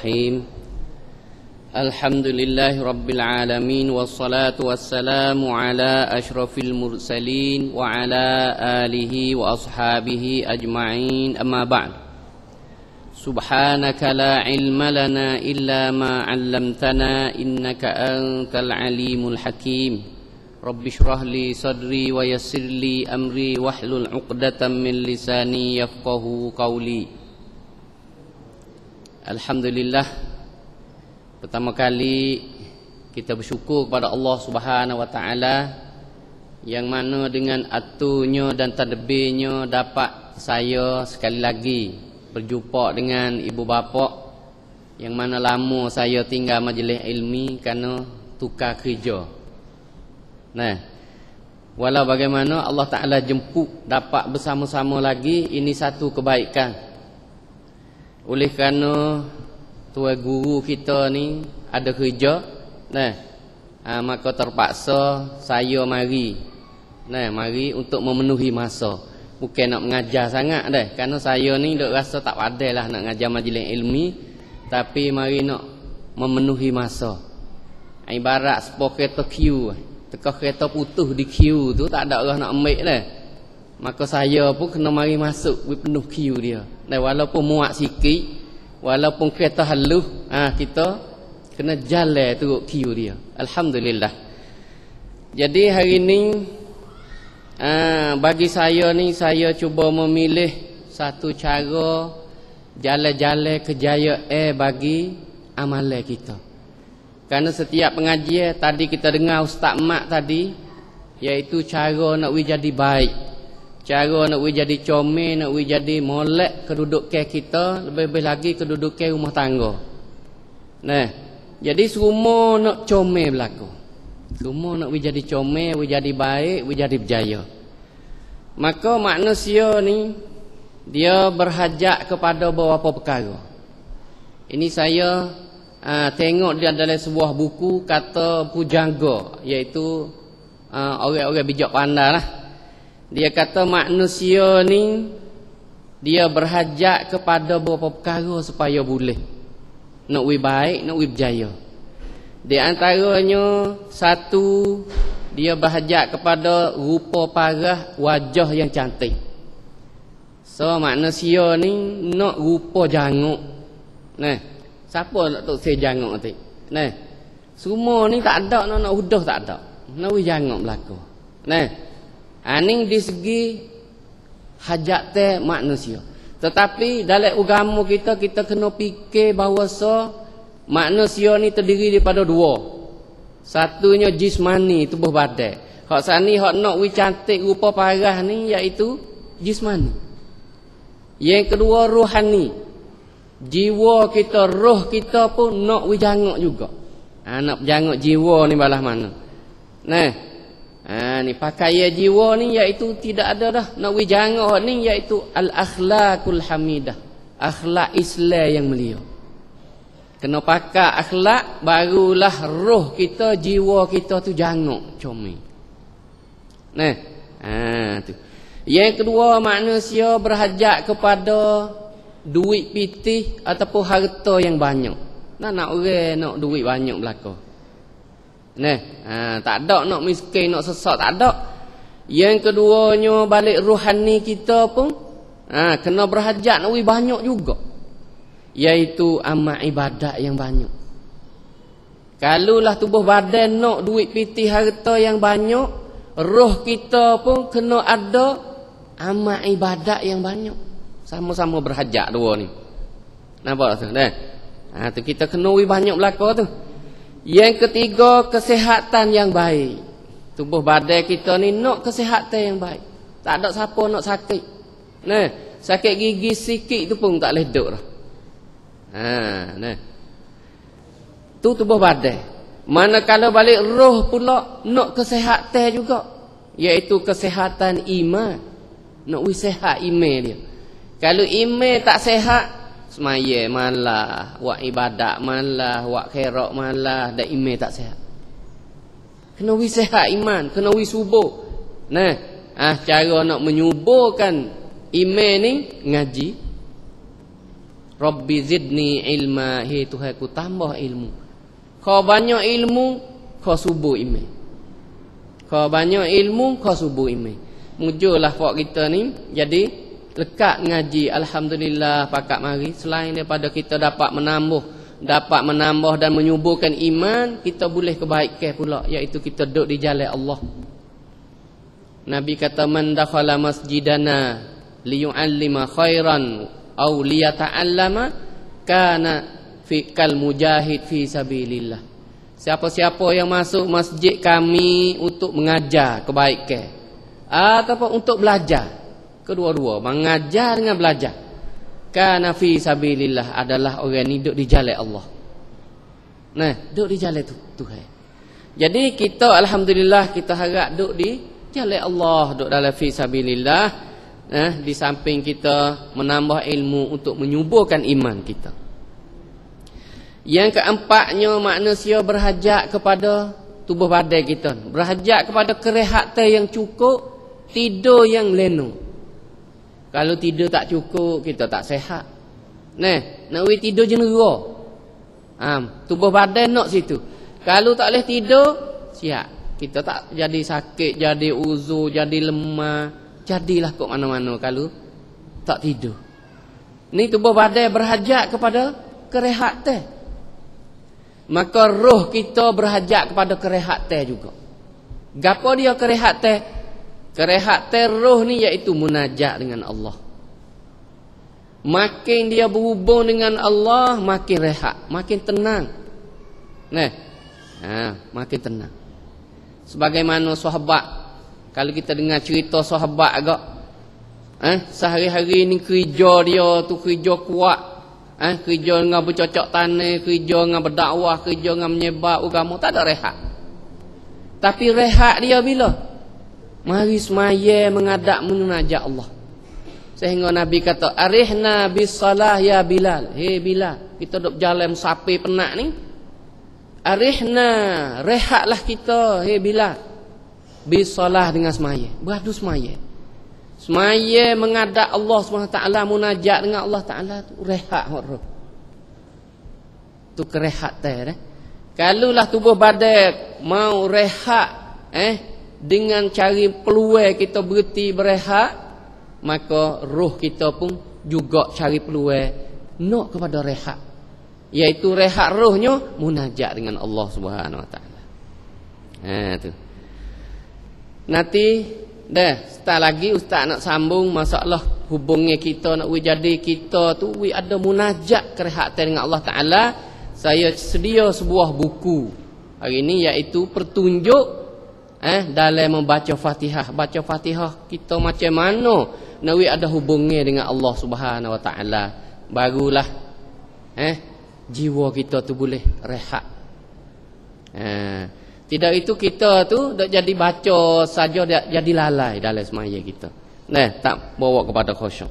Bismillahirrahmanirrahim. Alhamdulillahi Rabbil Alamin. Wassalatu wassalamu ala ashrafil mursalin wa ala alihi wa ashabihi ajma'in. Amma ba'd. Subhanaka la ilma lana illa ma 'allamtana innaka antal alimul hakim. Rabbi shrah li sadri wa yassir li amri wahlul 'uqdatam min lisani yafqahu qawli. Alhamdulillah, pertama kali kita bersyukur kepada Allah Subhanahu wa taala yang mana dengan aturnya dan tadbirnya dapat saya sekali lagi berjumpa dengan ibu bapa yang mana lama saya tinggal majlis ilmi kerana tukar kerja. Nah, walau bagaimana Allah Taala jemput dapat bersama-sama lagi, ini satu kebaikan. Oleh kerana tuan guru kita ni ada kerja, maka terpaksa saya mari untuk memenuhi masa. Bukan nak mengajar sangat dah, kerana saya ni duk rasa tak pandai lah nak mengajar majlis ilmi, tapi mari nak memenuhi masa. Ibarat sepok kereta queue, tekah kereta putus di queue tu tak ada orang nak ambil dah. Maka saya pun kena mari masuk penuh queue dia. Dan walaupun muat sikit, walaupun kereta halus, kita kena jalan turut queue dia. Alhamdulillah. Jadi hari ni bagi saya ni, saya cuba memilih satu cara jalan-jalan kejayaan bagi amalan kita. Kerana setiap pengajian tadi kita dengar Ustaz Mat tadi, iaitu cara nak jadi baik, cara nak jadi comel, nak jadi molek kedudukan kita, lebih-lebih lagi kedudukan rumah tangga. Nah, jadi semua nak comel berlaku. Semua nak jadi comel, jadi baik, jadi berjaya. Maka manusia ni dia berhajat kepada beberapa perkara. Ini saya tengok dia dalam sebuah buku kata pujangga, iaitu orang-orang bijak pandai lah. Dia kata manusia ni dia berhajat kepada beberapa perkara supaya boleh nak baik, nak berjaya. Di antaranya satu, dia berhajat kepada rupa parah, wajah yang cantik. So manusia ni nak rupa janguk. Siapa nak tok se janguk nanti? Semua ni tak ada nak udah tak ada. Nak janguk berlaku. Ini di segi hajat manusia. Tetapi dalam agama kita kena fikir bahawa manusia ni terdiri daripada dua. Satunya jismani, tubuh badan. Hak sani hak nak cantik rupa parah ni iaitu jismani. Yang kedua rohani. Jiwa kita, roh kita pun nak janguk juga. Nak janguk jiwa ni balah mana? Ni pakaian jiwa ni iaitu tidak ada dah. Nak janguk ni iaitu al-akhlaqul hamidah. Akhlak Islam yang mulia. Kena pakai akhlak, barulah roh kita, jiwa kita tu janguk comel. Tu. Yang kedua, manusia berhajat kepada duit pitih ataupun harta yang banyak. Nak orang nak duit banyak berlaku. Tak ada nak miskin, nak sesak, tak ada. Yang keduanya balik rohani kita pun kena berhajat nak banyak juga, iaitu amal ibadat yang banyak. Kalulah tubuh badan nak duit pitih harta yang banyak, roh kita pun kena ada amal ibadat yang banyak. Sama-sama berhajat dua ni. Nampak tak tu? Tu kita kena banyak berlaku tu. Yang ketiga, kesihatan yang baik. Tubuh badan kita ni nak kesihatan yang baik. Tak ada siapa nak sakit. Sakit gigi sikit tu pun tak boleh duduk dah. Tu tubuh badan. Manakala balik roh pula nak kesihatan juga, iaitu kesihatan iman. Nak sihat iman dia. Kalau iman tak sihat, semaya malah, buat ibadat malah, buat khairat malah, dan iman tak sihat. Kena sihat iman, kena subuh. Cara nak menyuburkan iman ni ngaji. Rabbi zidni ilma, hei Tuhanku tambah ilmu. Kau banyak ilmu, kau subuh ime. Kau banyak ilmu, kau subuh ime. Mujurlah fak kita ni jadi lekat ngaji, alhamdulillah pakat mari. Selain daripada kita dapat menambah dan menyuburkan iman, kita boleh kebaikan pula, iaitu kita duduk di jalan Allah. Nabi kata man dakhala masjidana liyu'allima khairan aw liyata'allama kana fi kal mujahid fi sabilillah. Siapa-siapa yang masuk masjid kami untuk mengajar kebaikan ataupun untuk belajar, kedua-dua, mengajar dengan belajar, kana fi sabilillah, adalah orang ni duduk di jalan Allah. Nah, duduk di jalan Tuhan. Jadi kita alhamdulillah kita harap duduk di jalan Allah, duduk dalam fi sabilillah. Di samping kita menambah ilmu untuk menyuburkan iman kita. Yang keempatnya, manusia berhajat kepada tubuh badan kita, berhajat kepada kerehatan yang cukup, tidur yang leno. Kalau tidur tak cukup, kita tak sehat. Nak tidur jenera. Tubuh badan nak situ. Kalau tak boleh tidur, siap. Kita tak jadi sakit, jadi uzur, jadi lemah. Jadilah kok mana-mana kalau tak tidur. Ni tubuh badan berhajat kepada kerehatan. Maka roh kita berhajat kepada kerehatan juga. Gapo dia kerehatan? Kerehatan roh ni iaitu munajat dengan Allah. Makin dia berhubung dengan Allah, makin rehat, makin tenang. Makin tenang. Sebagaimana sahabat, kalau kita dengar cerita sahabat agak, sehari-hari ni kerja dia tu kerja kuat, kerja dengan bercocok tanah, kerja dengan berdakwah, kerja dengan menyebar agama, tak ada rehat. Tapi rehat dia bila? Mari semaya menghadap munajat Allah. Sehingga Nabi kata, arihna bisalah ya Bilal. Hei Bilal, kita duk jalan sapi penat ni, arihna, rehatlah kita, hei Bilal, bisalah dengan semaya, beradu semaya. Semaya menghadap Allah SWT, munajat dengan Allah Ta'ala tu rehat roh. Tu kerehatan. Kalaulah tubuh badan mau rehat, dengan cari peluang kita berhenti berehat, maka roh kita pun juga cari peluang nak kepada rehat, iaitu rehat rohnya munajat dengan Allah Subhanahu Wa Taala. Tu. Nanti dah start lagi ustaz nak sambung masalah hubungnya kita nak jadi kita tu ada munajat kerehatan dengan Allah Taala. Saya sedia sebuah buku hari ini, iaitu petunjuk dalam membaca Fatihah. Baca Fatihah kita macam mana nak ada hubungnya dengan Allah Subhanahu Wa Taala, barulah jiwa kita tu boleh rehat. Tidak itu kita tu dak jadi baca saja, jadi lalai dalam semaya kita. Tak bawa kepada khusyuk.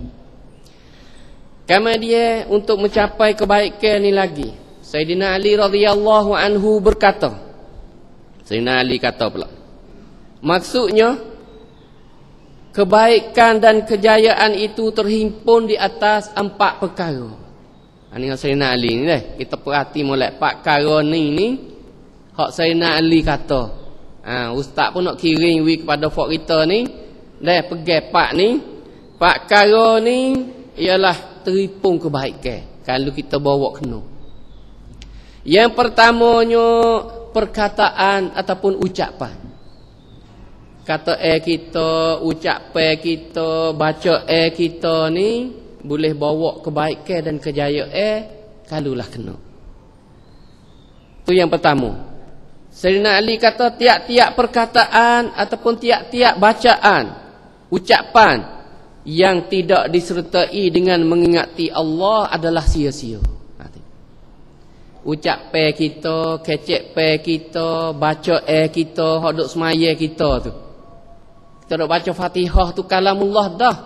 Kemudian untuk mencapai kebaikan ni lagi, Sayyidina Ali radhiyallahu anhu berkata, Sayyidina Ali kata pula, maksudnya kebaikan dan kejayaan itu terhimpun di atas 4 perkara. Ini Sayyidina Ali ni kita perhati molek 4 perkara ni hak Sayyidina Ali kata. Ustaz pun nak kirim kepada fak kita ni, pegang 4 ni. 4 perkara ni ialah terhimpun kebaikan kalau kita bawa kena. Yang pertamanya perkataan ataupun ucapan. Kata kita, ucapan kita, baca kita ni boleh bawa kebaikan dan kejayaan kalulah kena. Tu yang pertama. Sayyidina Ali kata tiap-tiap perkataan ataupun tiap-tiap bacaan, ucapan yang tidak disertai dengan mengingati Allah adalah sia-sia. Ucapan kita, kecek kita, baca kita, hodok semaya kita tu. Kita dok baca Fatihah tu kalamullah dah,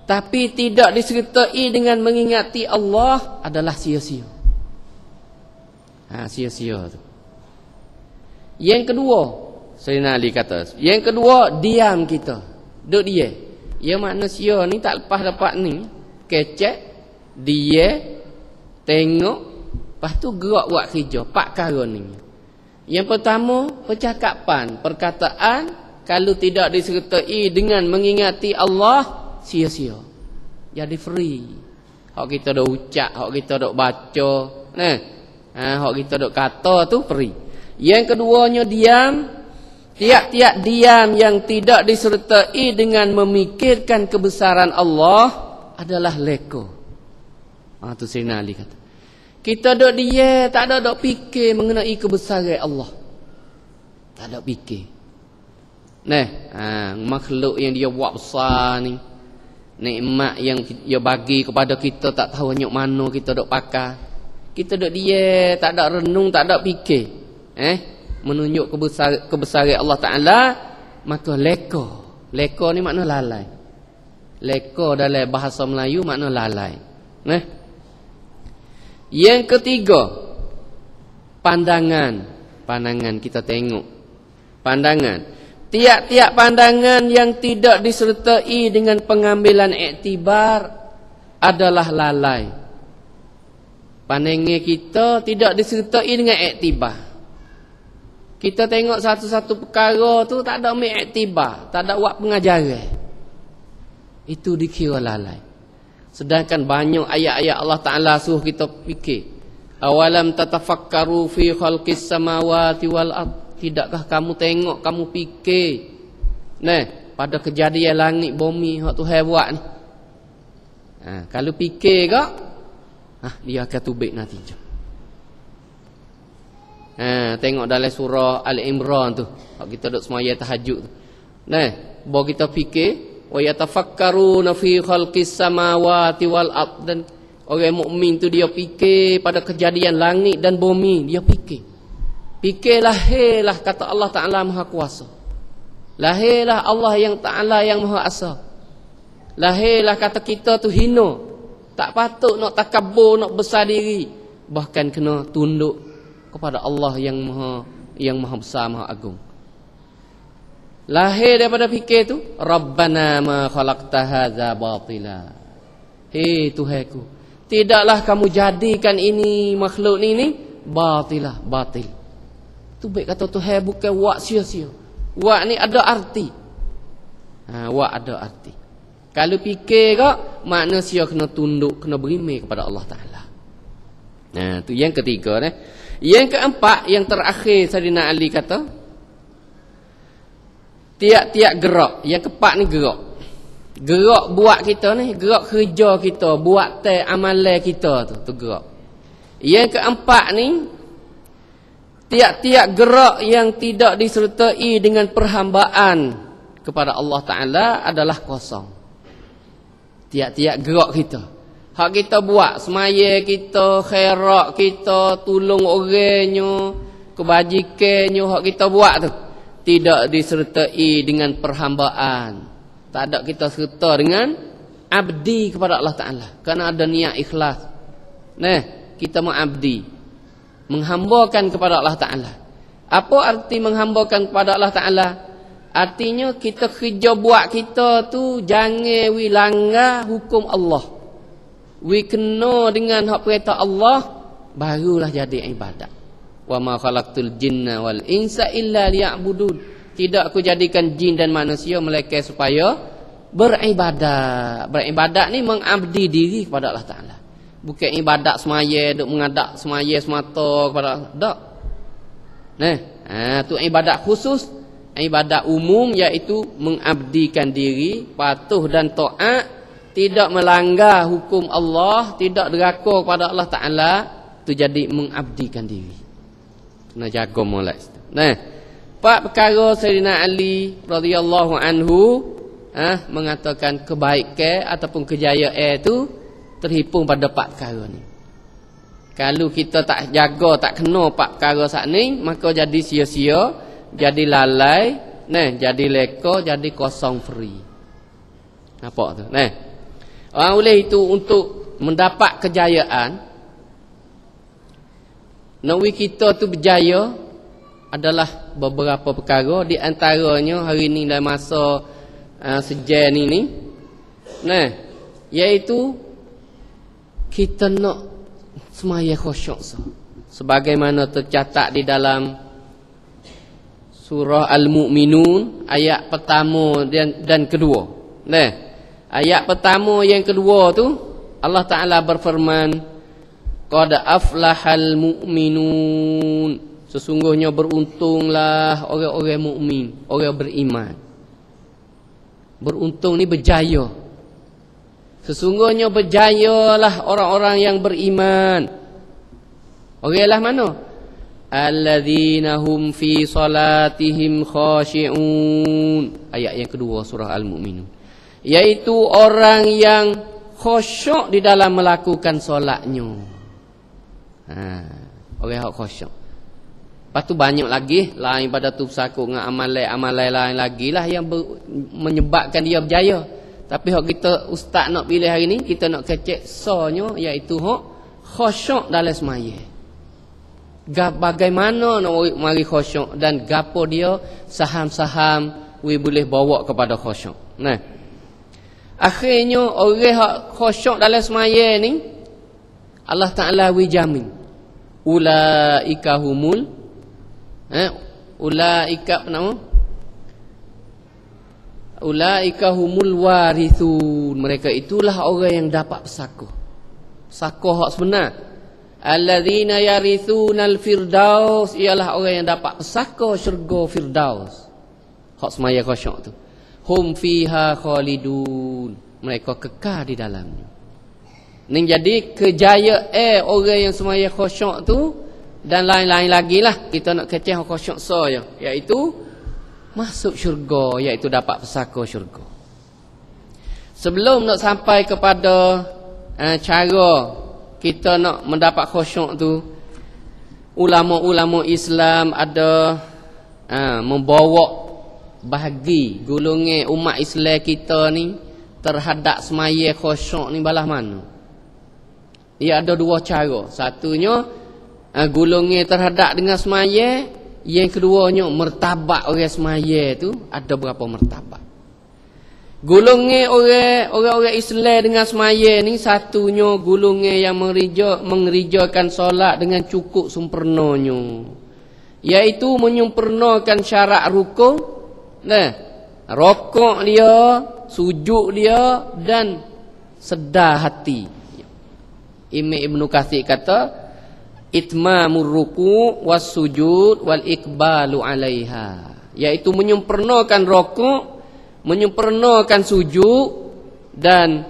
tapi tidak disertai dengan mengingati Allah adalah sia-sia. Sia-sia tu. Yang kedua, Sayyidina Ali kata, yang kedua diam kita. Duk dia. Ya manusia ni tak lepas dapat ni, kecek, dia, Tengok, lepas tu gerak buat kerja. 4 perkara ni. Yang pertama, percakapan, perkataan kalau tidak disertai dengan mengingati Allah, sia-sia. Jadi free. Hak kita dak ucap, hak kita dak baca, hak kita dak kata tu free. Yang keduanya diam. Tiap-tiap diam yang tidak disertai dengan memikirkan kebesaran Allah adalah leko. Tu Sayyidina Ali kata. Kita duk dia tak ada duk fikir mengenai kebesaran Allah. Tak ada fikir. Makhluk yang dia buat besar ni, nikmat yang dia bagi kepada kita tak tahu nyok mana kita duk pakai. Kita duk dia tak ada renung, tak ada fikir. Menunjuk kebesaran Allah Ta'ala, maka leko. Leko ni makna lalai. Leko dalam bahasa Melayu makna lalai. Yang ketiga, pandangan. Pandangan kita tengok. Pandangan. Tiap-tiap pandangan yang tidak disertai dengan pengambilan iktibar adalah lalai. Pandangan kita tidak disertai dengan iktibar. Kita tengok satu-satu perkara tu tak ada ambil iktibar, tak ada buat pengajaran. Itu dikira lalai. Sedangkan banyak ayat-ayat Allah Ta'ala suruh kita fikir. Awalam tatafakkaru fi khalqis samawati wal ard. Tidakkah kamu tengok, kamu fikir pada kejadian langit bumi hak Tuhan buat ni. Kalau fikir kak, dia akan tubik nanti. Tengok dalam surah Al-Imran tu, kita duk semaya tahajud tu. Baru kita fikir, wa yatafakkaruna fi khalqis samawati wal ard, dan orang mukmin tu dia fikir pada kejadian langit dan bumi, dia fikir. Lahirlah kata Allah Ta'ala Maha Kuasa. Lahirlah Allah yang Ta'ala yang Maha Asa. Lahirlah kata kita tu hina, tak patut nak takabur, nak besar diri, bahkan kena tunduk kepada Allah yang maha besar, maha agung. Lahir daripada fikir tu, Rabbana ma khalaqta hadza batila. Hei Tuhanku, tidaklah kamu jadikan ini makhluk ni batilah, batil. Tu baik kata Tuhan, bukan wak sia-sia. Wak ni ada arti. Wak ada arti. Kalau fikir kak, manusia kena tunduk, kena berimeh kepada Allah Ta'ala. Tu yang ketiga. Yang keempat, yang terakhir Sayyidina Ali kata, tiap-tiap gerak. Yang keempat ni gerak. Gerak buat kita ni, gerak kerja kita, buat amalan kita tu gerak. Yang keempat ni, tiap-tiap gerak yang tidak disertai dengan perhambaan kepada Allah Ta'ala adalah kosong. Tiap-tiap gerak kita, hak kita buat, semaya kita, khairat kita, tolong orangnya, kebajikannya, hak kita buat tu tidak disertai dengan perhambaan. Tak ada kita serta dengan abdi kepada Allah Ta'ala, kerana ada niat ikhlas. Kita mengabdi, menghambakan kepada Allah Ta'ala. Apa arti menghambakan kepada Allah Ta'ala? Artinya kita kerja buat kita tu jangan wi langgar hukum Allah. Wi kena dengan hak perintah Allah, barulah jadi ibadat. Wa ma khalaqtul jinna wal insa illa liya'budun. Tidak aku jadikan jin dan manusia melainkan supaya beribadat. Beribadat ni mengabdi diri kepada Allah Ta'ala. Bukan ibadat semaya, duk mengadak semaya semata kepada Allah. Tak. Tu ibadat khusus. Ibadat umum iaitu mengabdikan diri, patuh dan taat, tidak melanggar hukum Allah, tidak deraka kepada Allah Ta'ala, tu jadi mengabdikan diri. Kena jaga molek. Empat perkara Sayyidina Ali radhiyallahu anhu mengatakan kebaikan ataupun kejayaan itu terhimpun pada empat perkara ni. Kalau kita tak jaga, tak kena empat perkara saat ni, maka jadi sia-sia, jadi lalai, jadi leko, jadi kosong free. Nampak tu? Oleh itu untuk mendapat kejayaan, nawi kita tu berjaya adalah beberapa perkara. Di antaranya hari ni dalam masa sejarah ni, iaitu kita nak semaya khusyuk so. Sebagaimana tercatat di dalam surah Al-Mu'minun ayat pertama dan kedua. Nah, ayat pertama yang kedua tu Allah Taala berfirman, qad aflahal mu'minun. Sesungguhnya beruntunglah orang-orang mukmin, orang beriman. Beruntung ni berjaya. Sesungguhnya berjayalah orang-orang yang beriman. Oranglah mana? Alladzina hum fi salatihim khashi'un. Ayat yang kedua surah Al-Mu'minun. Yaitu orang yang khusyuk di dalam melakukan solatnya. Orang yang khusyuk. Lepas tu banyak lagi lain pada tu bersakut dengan amalan-amalan lain lagi lah yang menyebabkan dia berjaya. Tapi hak kita ustaz nak pilih hari ni, kita nak kecek sonya, iaitu hak khusyuk dalam semaya. Bagaimana nak mari khusyuk dan gapo dia saham-saham we boleh bawa kepada khusyuk. Nah, akhirnya orang hak khusyuk dalam semaya ni Allah Taala we jamin ulaika humul ulaika apa nama? Ulaika humul warithun. Mereka itulah orang yang dapat pesaka. Pesaka hak sebenar. Alladzina yarithunal firdaus, ialah orang yang dapat pesaka syurga firdaus. Hak semaya khusyuk tu. Hum fiha khalidun. Mereka kekal di dalamnya. Ni jadi kejayaan orang yang semaya khusyuk tu. Dan lain-lain lagi lah. Kita nak keceh khusyuk saja, iaitu masuk syurga, iaitu dapat pesaka syurga. Sebelum nak sampai kepada cara kita nak mendapat khusyuk tu, ulama-ulama Islam ada membawa bahagi golongan umat Islam kita ni terhadap semaya khusyuk ni balah mana. Ia ada dua cara. Satunya golongan terhadap dengan semaya, yang keduanya martabat orang semaya tu ada berapa martabat. Golongan orang Islam dengan semaya ni, satunya golongan yang mengerjakan solat dengan cukup sempurnanya, iaitu menyempurnakan syarat rukun, rokok dia, sujud dia dan sedar hati. Imam Ibnu Katsir kata itmamur ruku' was sujud wal iqbalu 'alaiha, yaitu menyempurnakan rukuk, menyempurnakan sujud dan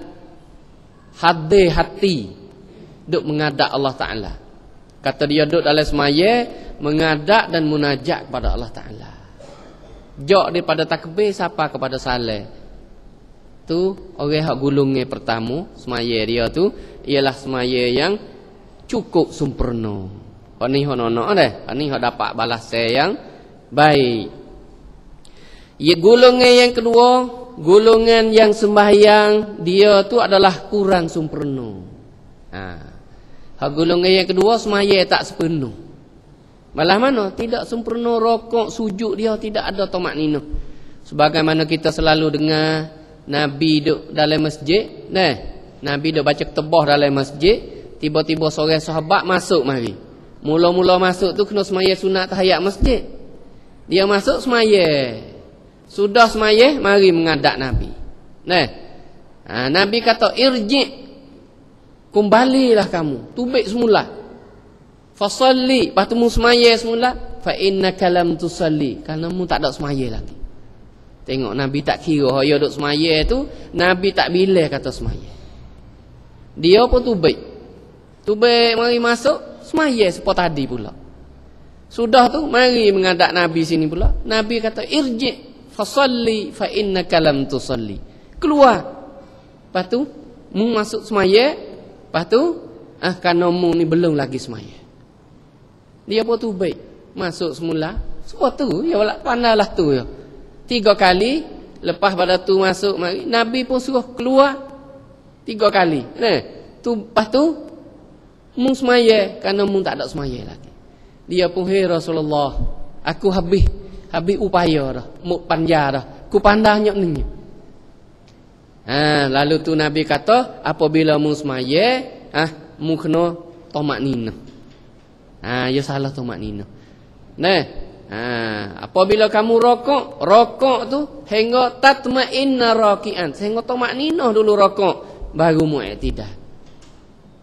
hadir hati duk menghadap Allah Taala. Kata dia duk dalam semaya menghadap dan munajat kepada Allah Taala. Jok daripada takbir sampai kepada salat. Tu orang hak golongan pertama semaya dia tu ialah semaya yang cukup sempurna. Hak ni hak nak dah. Hak ni hak dapat balasan yang baik. Ya, golongan yang kedua, golongan yang sembahyang dia tu adalah kurang sempurna. Hak golongan yang kedua semaya tak sepenuh. Malah mana? Tidak sempurna rokok, sujud dia tidak ada tamakninah. Sebagaimana kita selalu dengar Nabi duduk dalam masjid, Nabi duduk baca ketubah dalam masjid. Tiba-tiba seorang sahabat masuk mari. Mula-mula masuk tu kena semaya sunat tahiyat masjid. Dia masuk semaya. Sudah semaya mari menghadap Nabi. Nabi kata irji', kembalilah kamu, tubik semula. Fasalli, lepas tu mu semaya semula. Fa innaka lam tusalli, kerana mu tak ada semaya lagi. Tengok Nabi tak kira dia duduk semaya tu, Nabi tak bilih kata semaya. Dia pun tubik. Tubik mari masuk semaya seperti tadi pula. Sudah tu mari menghadap Nabi sini pula. Nabi kata irji' fasalli fa innaka lam tusalli. Keluar. Lepas tu mu masuk semaya. Lepas tu kerana mu ni belum lagi semaya. Dia pun tubik masuk semula. Semua tu ya walak pandailah tu ya. 3 kali lepas pada tu masuk mari Nabi pun suruh keluar 3 kali. Lepas tu mu semaya kerana mu tak ada semaya lagi. Dia pun Rasulullah, aku habis upaya dah, mu panjang dah. Ku pandangnya ni. Lalu tu Nabi kata apabila mu semaya, mu kena tomak nina. Ya salah tomak nina. Nah, apabila kamu rokok tu hingga tatma'inna raki'an, sehingga tomak nina dulu rokok, baru mu'tidal.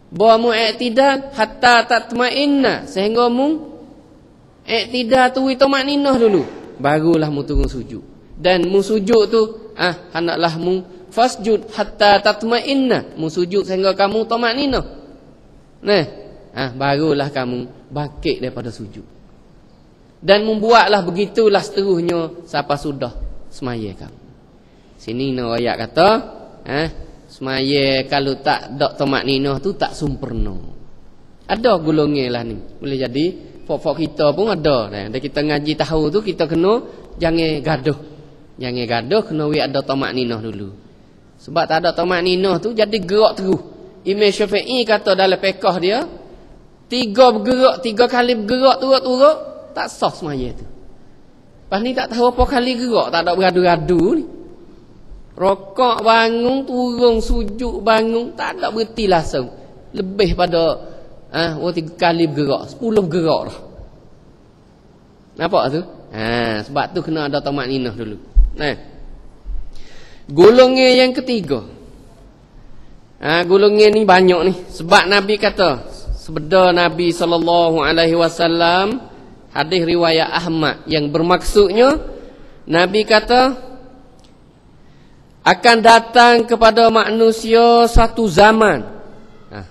Bawa mu'tidal hatta tatma'inna, sehingga i'tidal tu tomak nina dulu, barulah mu turun sujud. Dan mu sujud tu hendaklah mu fasjud hatta tatma'inna, mu sujud sehingga kamu tomak nina. Nah, barulah kamu bangkit daripada sujud. Dan membuatlah begitulah seterusnya sampai sudah semaya kamu. Sini no ayat kata, semaya kalau tak dak tomak nina tu tak sempurna. Ada golongan lah ni. Boleh jadi pokok kita pun ada. Dan kita ngaji tahu tu kita kena jangan gaduh. Jangan gaduh, kena ada tomak nina dulu. Sebab tak ada tomak nina tu jadi gerak terus. Imam Syafi'i kata dalam fiqh dia, 3 kali bergerak turut-turut tak sah semaya tu. Lepas ni tak tahu apa kali gerak, tak ada beradu-adu ni. Rokok bangun, turun sujud bangun, tak ada berhenti langsung. Lebih pada 3 kali bergerak, 10 bergerak lah. Nampak tu? Sebab tu kena ada tomak ninah dulu. Golongan yang ketiga. Golongan ni banyak ni. Sebab Nabi kata, sabda Nabi SAW, hadis riwayat Ahmad yang bermaksudnya Nabi kata akan datang kepada manusia satu zaman,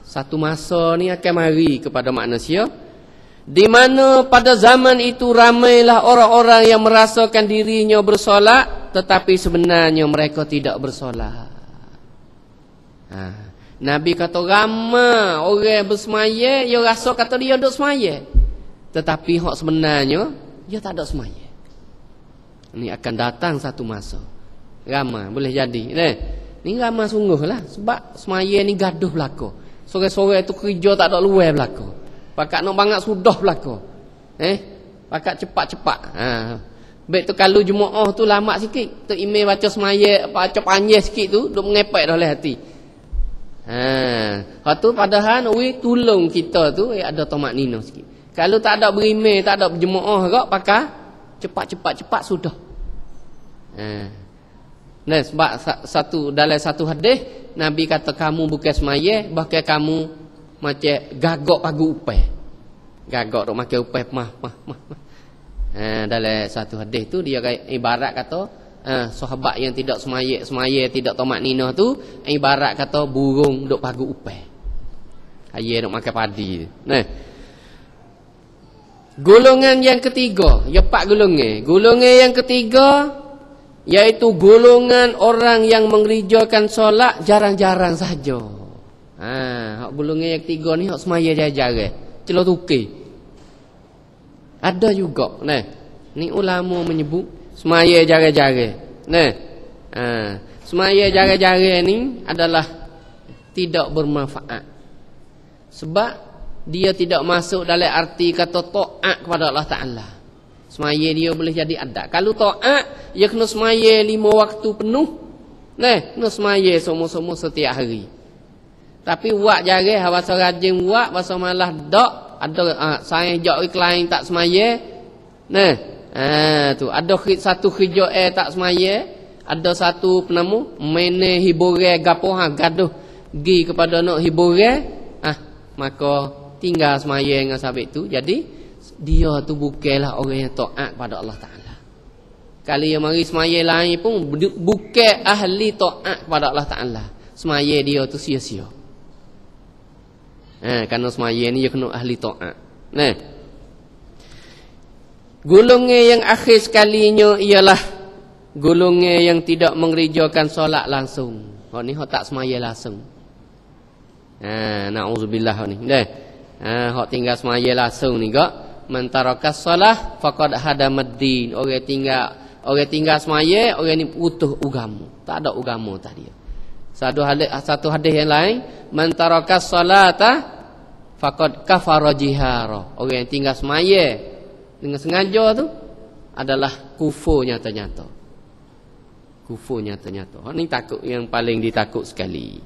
satu masa ni akan mari kepada manusia, di mana pada zaman itu ramailah orang-orang yang merasakan dirinya bersolat tetapi sebenarnya mereka tidak bersolat. Nabi kata ramai orang bersemaya, dia rasa kata dia duduk semaya, tetapi hak sebenarnya dia tak ada semaya. Ini akan datang satu masa. Ramai boleh jadi. Ni ramai sungguh lah. Sebab semaya ni gaduh belaka. Sore-sore tu kerja tak ada luar belaka. Pakat nak bangat sudah belaka. Pakat cepat-cepat. Baik tu kalau Jumaah tu lama sikit. Tu imam baca semaya, baca panjang sikit tu, duk mengepek dah oleh hati. Tu padahal tolong kita tu ada tomak nina sikit. Kalau tak ada berimeh, tak ada berjemaah kak, pakai cepat-cepat sudah. Sebab dalam satu hadis Nabi kata kamu bukan semaya, bahkan kamu macam gagak pagu upai. Gagak dok makan upai mah. Dalam satu hadis tu dia ibarat kata sahabat yang tidak semaya tidak tomak nina tu ibarat kata burung dok pagu upai. Ayah dok makan padi. Golongan yang ketiga, 4 golongan. Golongan yang ketiga yaitu golongan orang yang mengerjakan solat jarang-jarang saja. Golongan yang ketiga ni hak semaya jarang-jarang. Celah tukar. Ada juga. Ni ulama menyebut semaya jarang-jarang. Semaya jarang-jarang ni adalah tidak bermanfaat. Sebab dia tidak masuk dalam arti kata taat kepada Allah Ta'ala. Semaya dia boleh jadi adat. Kalau taat, dia kena semaya 5 waktu penuh. Kena semaya semua-semua setiap hari. Tapi buat jarang, bahasa rajin buat, bahasa malah tak. Ada saya jauh iklan tak semaya. Tu ada satu kerja tak semaya. Ada satu penamu main hiburan gapoh gaduh gi kepada nak hiburan. Maka tinggal semaya dengan sahabat tu. Jadi dia tu bukanlah orang yang taat pada Allah Ta'ala. Kalau yang mari semaya lain pun bukan ahli taat kepada Allah Ta'ala. Semaya dia tu sia-sia. Kerana semaya ni dia kena ahli taat. Golongan yang akhir sekalinya ialah golongan yang tidak mengerjakan solat langsung. Ni tak semaya langsung. Na'udzubillah ni. Hak tinggal semaya langsung ni gak. Man tarakas solah faqad hadamaddin. Orang tinggal semaya, orang ni putus agama. Tak ada agama tadi. Satu hadis yang lain, man tarakas solata faqad kafara jihara. Orang yang tinggal semaya dengan sengaja tu adalah kufur nyata-nyata. Kufur nyata-nyata. Ini takut yang paling ditakut sekali.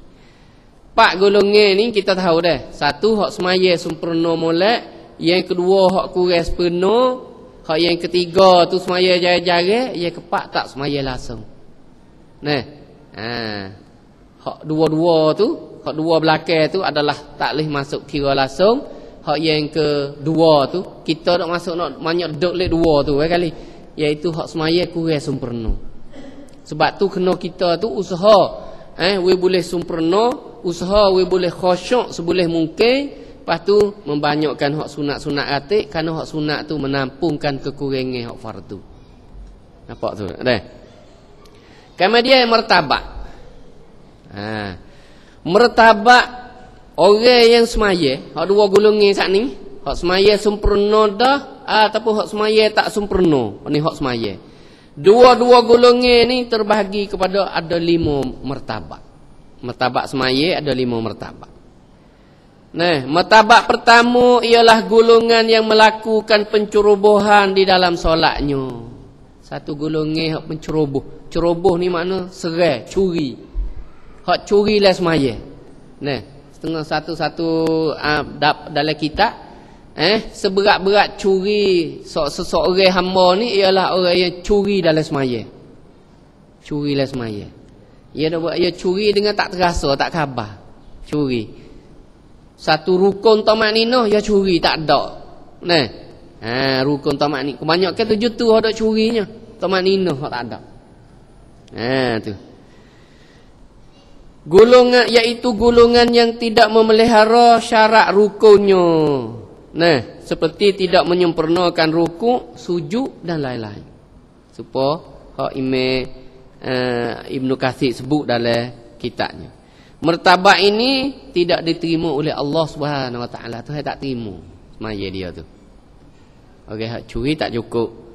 4 golongan ni kita tahu dah. Satu hak semaya sempurna molek, yang kedua hak kurang sempurna, hak yang ketiga tu semaya jarang-jarang, yang keempat tak semaya langsung. Nah. Hak dua-dua tu, hak dua belakang tu adalah tak boleh masuk kira langsung. Hak yang kedua tu kita nak masuk nak banyak duduk lek dua tu kali, iaitu hak semaya kurang sempurna. Sebab tu kena kita tu usaha we boleh sempurna, usaha we boleh khusyuk seboleh mungkin, lepas tu membanyakkan hak sunat-sunat atik, kerana hak sunat tu menampungkan kekurangan hak fardu. Nampak tu dah. Kemudian martabat. Martabat orang yang semaya, hak dua golongan sat ni, hak semaya sempurna dah ataupun hak semaya tak sempurna. Ni hak semaya. Dua-dua golongan ni terbahagi kepada ada 5 martabat. Martabat semaya ada 5 martabat. Nah, martabat pertama ialah golongan yang melakukan pencerobohan di dalam solatnya. Satu golongan hak penceroboh. Ceroboh ni makna serai, curi. Hak curi lah semaya. Nah, setengah satu dalam kitab seberat-berat curi seseorang hamba ni ialah orang yang curi dalam semaya. Curi dalam semaya. Ia dah buat ia curi dengan tak terasa, tak khabar. Curi. Satu rukun tamak ninah ia curi tak ada. Nah. Rukun tamak ni kebanyakan 7 tu ada curinya. Tamak ninah tak ada. Tu. Golongan iaitu golongan yang tidak memelihara syarat rukunnya. Nah, seperti tidak menyempurnakan rukuk, sujud dan lain-lain. Supaya hak Imam Ibnu Katsir sebut dalam kitabnya. Martabat ini tidak diterima oleh Allah Subhanahu Wa Taala. Tuhan tak terima semaya dia tu. Okey, hak curi tak cukup.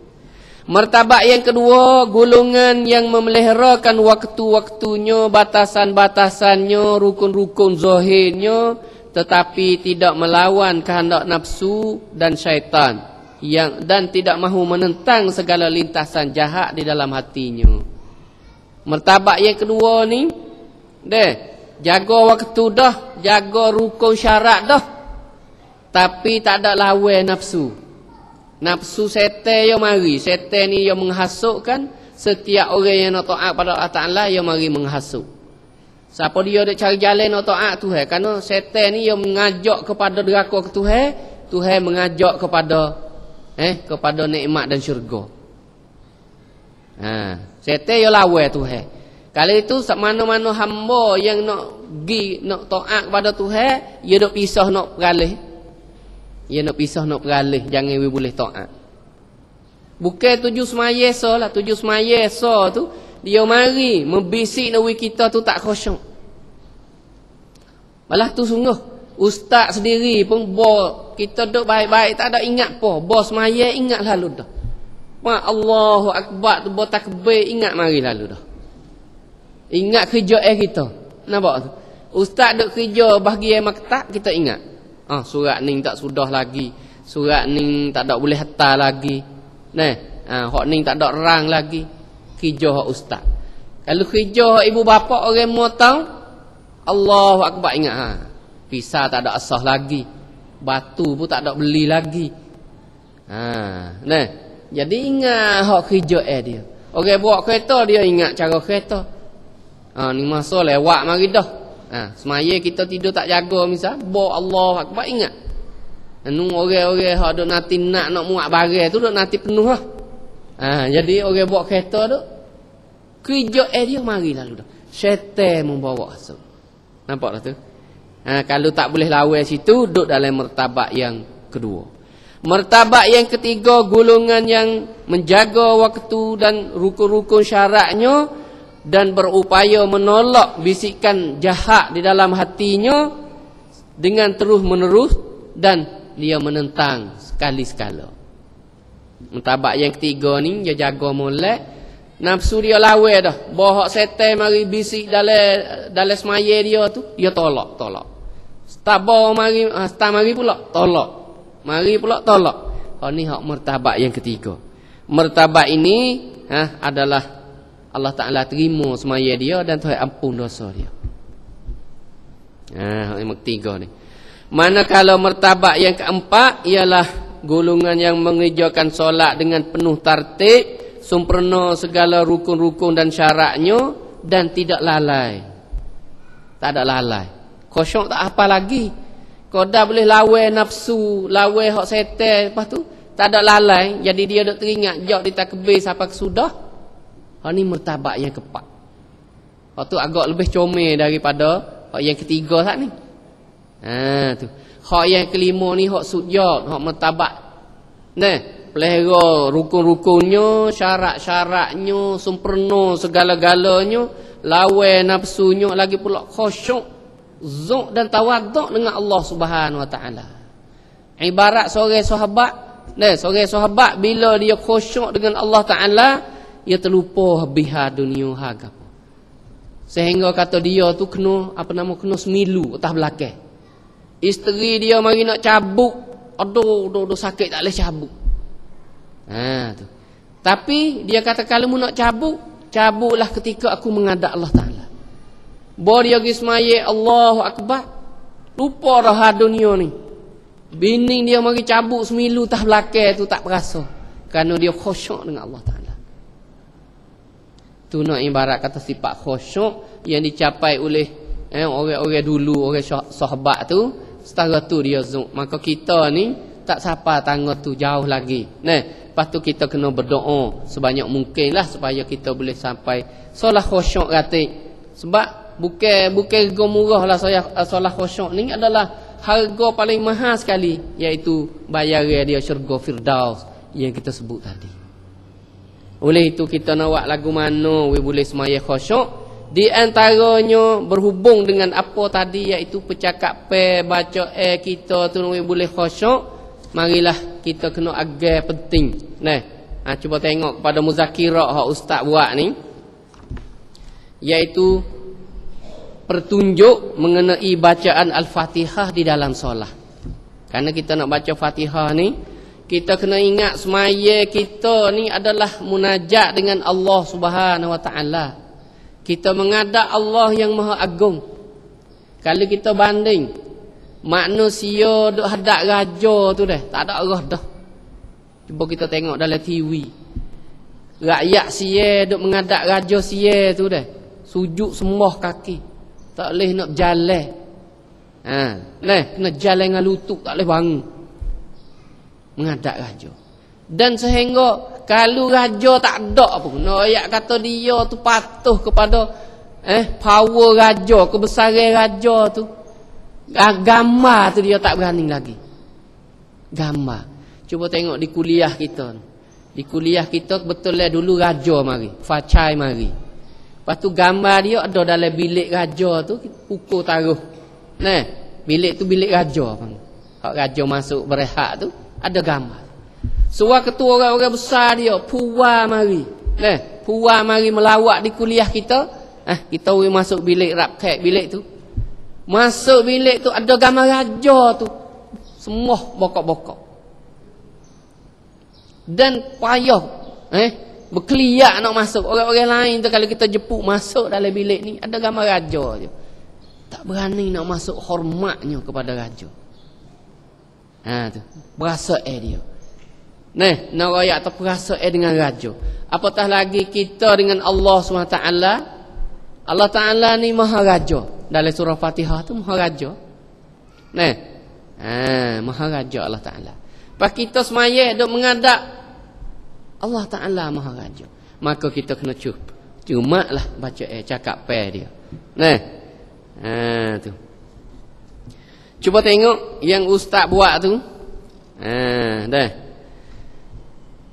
Martabat yang kedua, golongan yang memeliharakan waktu-waktunya, batasan-batasannya, rukun-rukun zahirnya, tetapi tidak melawan kehendak nafsu dan syaitan, dan tidak mahu menentang segala lintasan jahat di dalam hatinya. Martabat yang kedua ni, jaga waktu dah, jaga rukun syarat dah, tapi tak ada lawan nafsu. Nafsu setan yang mari, setan ni yang menghasutkan setiap orang yang nak taat pada Allah Ta'ala, yang mari menghasut. Siapa dia nak cari jalan nak taat Tuhan, kerana setan ni yang mengajak kepada neraka ke Tuhan, Tuhan mengajak kepada nikmat dan syurga. Setan yang lawan Tuhan. Kalau itu mana-mana hamba yang nak pergi nak taat kepada Tuhan, dia nak pisah nak peralih. Dia nak pisah nak peralih, jangan we boleh taat. Bukan tuju semaya esa lah, tuju semaya esa tu dia mari membisik nawi kita tu tak khusyuk. Malah tu sungguh ustaz sendiri pun kita duk baik-baik tak ada ingat apa, bos semaya ingat lalu dah. Mak Allahu akbar tu takbir ingat mari lalu dah. Ingat kerja kita. Nampak tu? Ustaz duk kerja bahagian maktab kita ingat. Surat ni tak sudah lagi. Surat ni tak ada boleh hantar lagi. Nah, hak ni tak ada rang lagi. Kerja hak ustaz. Kalau kerja hak ibu bapa orang motong, Allahu akbar ingat. Pisah tak ada asah lagi. Batu pun tak ada beli lagi. Nah, jadi ingat hak kerja dia. Orang bawa kereta dia ingat cara kereta. Ni masa lewat mari dah. Semaya kita tidur tak jaga misal, bawa Allah akbar ingat. Anu orang-orang hak duk nanti nak muat barang tu duk nanti penuh lah. Jadi orang bawa kereta tu kerja dia mari lalu dah. Syaitan membawa hasud. Nampak tak tu? Kalau tak boleh lawan situ, duduk dalam martabat yang kedua. Martabat yang ketiga, golongan yang menjaga waktu dan rukun-rukun syaratnya dan berupaya menolak bisikan jahat di dalam hatinya dengan terus menerus, dan dia menentang sekali-sekala. Martabat yang ketiga ni dia jaga molek, nafsu dia lawan dah. Bohak setan mari bisik dalam semaya dia tu, dia tolak. Sabar mari pula tolak. Mari pula tolak. Ni hak martabat yang ketiga. Martabat ini adalah Allah Ta'ala terima semaya dia dan Tuhan ampun dosa dia. Yang ketiga ni. Manakala martabat yang keempat ialah golongan yang mengerjakan solat dengan penuh tertib, sempurna segala rukun-rukun dan syaratnya dan tidak lalai. Tak ada lalai. Khusyuk tak apa lagi. Kau dah boleh lawan nafsu, lawan hak setan, lepas tu tak ada lalai, jadi dia dok teringat jauh di takbir sampai ke sudah. Hak ni martabat yang keempat. Hak tu agak lebih comel daripada hak yang ketiga tak ni. Tu. Hak yang kelima ni hak sujud, hak martabat. Pelihara rukun-rukunnya, syarat-syaratnya, sempurna segala-galanya, lawan nafsunya, lagi pula khusyuk, zuk dan tawaduk dengan Allah Subhanahu Wa Taala. Ibarat seorang sahabat, bila dia khusyuk dengan Allah Taala, dia terlupa habis dunia harga. Sehingga kata dia tu kena kena semilu atas belakang. Isteri dia mari nak cabuk, aduh sakit tak boleh cabuk. Tu. Tapi dia kata kalau mu nak cabuklah ketika aku menghadap Allah Taala. Baru dia pergi semaya Allahu Akbar. Lupa dah dunia ni. Bini dia mari cabuk semilu atas belakang tu tak berasa. Kerana dia khusyuk dengan Allah Taala. Tu nak ibarat kata sifat khusyuk yang dicapai oleh orang-orang dulu, orang sahabat tu. Setara tu dia zuk. Maka kita ni tak siapa tangga tu jauh lagi. Lepas tu kita kena berdoa sebanyak mungkin lah supaya kita boleh sampai solat khusyuk ratik. Sebab bukan harga murah lah solat khusyuk ni adalah harga paling mahal sekali, iaitu bayaran dia syurga Firdaus yang kita sebut tadi. Oleh itu kita nak buat lagu mana we boleh semaya khusyuk. Di antaranya berhubung dengan apa tadi, iaitu percakapan baca kita tu we boleh khusyuk. Marilah kita kena agak penting. Cuba tengok kepada muzakirah hak ustaz buat ni, iaitu pertunjuk mengenai bacaan Al-Fatihah di dalam solat. Kerana kita nak baca Fatihah ni, kita kena ingat semaya kita ni adalah munajat dengan Allah Subhanahu Wa Taala. Kita menghadap Allah yang Maha Agung. Kalau kita banding manusia duk hadap raja tu dah, tak ada arah dah. Cuba kita tengok dalam TV. Rakyat sia duk menghadap raja sia tu dah. Sujud sembah kaki. Tak boleh nak berjalan. Kena jalan dengan lutut, tak boleh bangun. Menghadap raja. Dan sehingga kalau raja tak ada pun, ayat kata dia tu patuh kepada power raja, kebesaran raja tu. Gambar tu dia tak berani lagi. Gambar. Cuba tengok di kuliah kita. Di kuliah kita betulnya dulu raja mari, facai mari. Lepas tu gambar dia ada dalam bilik raja tu, pukul taruh. Bilik tu bilik raja. Hak raja masuk berehat tu ada gambar. Suara ketua orang-orang besar dia, puan mari. Puan mari melawat di kuliah kita. Kita masuk bilik rapkat bilik tu. Masuk bilik tu ada gambar raja tu. Semua bokok-bokok. Dan payah berkeliak nak masuk. Orang-orang lain tu kalau kita jepuk masuk dalam bilik ni ada gambar raja je. Tak berani nak masuk hormatnya kepada raja. Tu. Berasa dia. Nak rakyat tu berasa dengan raja. Apatah lagi kita dengan Allah SWT. Allah Ta'ala ni Maha Raja. Dalam surah Fatihah tu Maha Raja. Maha Raja Allah Ta'ala. Pas kita semaya duk menghadap Allah Ta'ala Maha Raja, maka kita kena cuma lah baca cakap dia. Tu. Cuba tengok yang ustaz buat tu.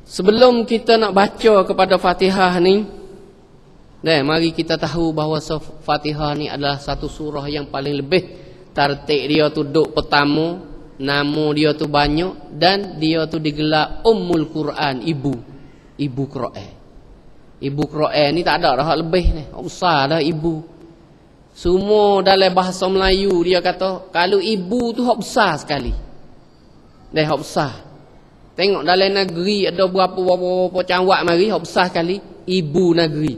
Sebelum kita nak baca kepada Fatihah ni, mari kita tahu bahawa Fatihah ni adalah satu surah yang paling lebih tertib dia tu duk pertama, nama dia tu banyak, dan dia tu digelar Ummul Quran, ibu Quran. Ibu Quran ni tak ada dah lebih ni, besar dah ibu. Semua dalam bahasa Melayu dia kata kalau ibu tu hak besar sekali. Hak besar. Tengok dalam negeri ada berapa cawak mari hak besar sekali, ibu negeri.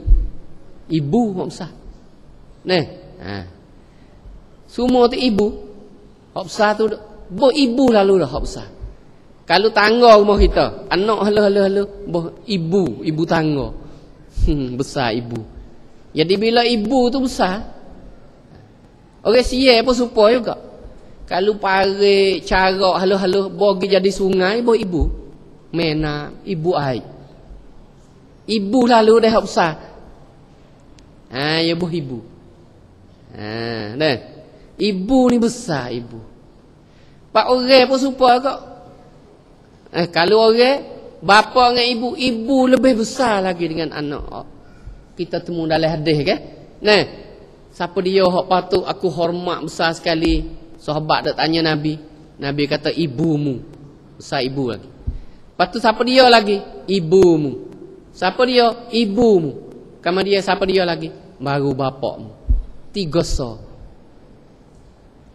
Ibu hak besar. Semua tu ibu. Hak besar tu boh ibu lalu dah hak besar. Kalau tangga rumah kita, anak halu boh ibu tangga. Besar ibu. Jadi bila ibu tu besar, orang siap pun supaya juga. Kalau parik, carak, halu bagi jadi sungai, boh ibu. Mena, ibu air. Ibu lalu dah hak besar. Ya boh ibu. Dah. Ibu ni besar ibu. Pak orang pun supaya kok. Kalau orang bapa dengan ibu lebih besar lagi dengan anak. Kita temu dalam hadis kan? Nah, siapa dia hak patut aku hormat besar sekali? Sahabat dak tanya Nabi. Nabi kata ibumu. Besar ibu lagi. Lepas tu siapa dia lagi? Ibumu. Siapa dia? Ibumu. Kemudian siapa dia lagi? Baru bapakmu. 3 so.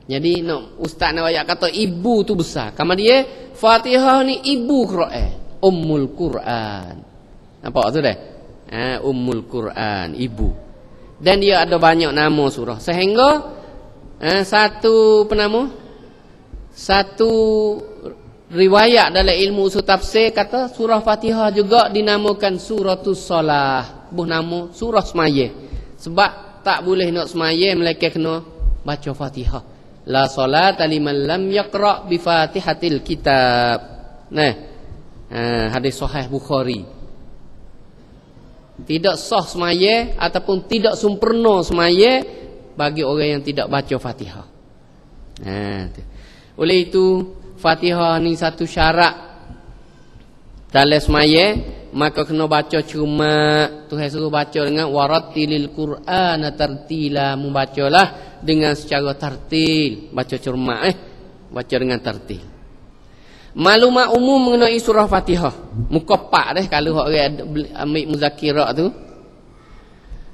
Jadi ustaz nak ayat kata ibu tu besar. Kemudian Fatihah ni ibu Quran, Ummul Quran. Nampak tu dah? Ummul Quran, ibu. Dan dia ada banyak nama surah. Sehingga satu riwayat dalam ilmu usul tafsir kata surah Fatihah juga dinamakan suratus solah. Buh nama surah semaya. Sebab tak boleh nak semaya melainkan kena baca Fatihah. La salata liman lam yaqra' bi Fatihatil kitab. Hadis sahih Bukhari. Tidak sah semaya ataupun tidak sempurna semaya bagi orang yang tidak baca Fatihah. Oleh itu Fatihah ni satu syarat dalam semaya, maka kena baca cuma Tuhan suruh baca dengan warattilil Qur'ana tartila, membacalah dengan secara tartil, baca cermat baca dengan tartil. Maklumat umum mengenai surah Fatihah. Muka 4 dah kalau orang ambil muzakirat tu.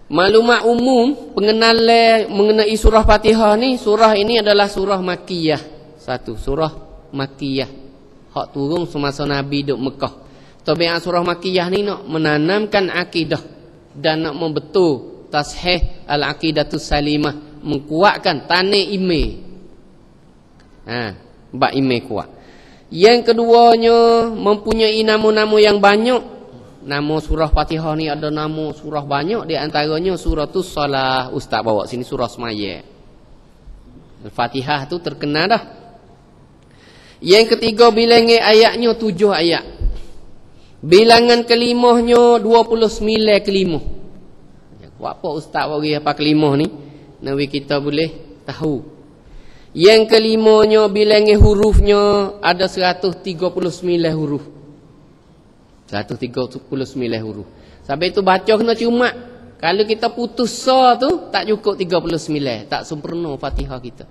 Maklumat umum pengenalan mengenai surah Fatihah ni, surah ini adalah surah Makkiyah. Satu surah Makkiyah. Hak turun semasa Nabi duduk Mekah. Tabiat surah Makkiyah ni nak menanamkan akidah dan nak membetul tashih al-aqidatus salimah, menguatkan tanah iman. Bab iman kuat. Yang keduanya mempunyai nama-nama yang banyak. Nama surah Fatihah ni ada nama surah banyak, di antaranya suratus salah. Ustaz bawa sini surah semaya. Al-Fatihah tu terkenal dah. Yang ketiga bilangan ayatnya 7 ayat. Bilangan kelimahnya 29 kelimah. Apa ustaz bagi apa kelimah ni? Nabi kita boleh tahu. Yang kelimanya bilangan hurufnya ada 139 huruf. 139 huruf. Sampai itu baca kena cuma. Kalau kita putus sa tu tak cukup 39, tak sempurna Fatihah kita.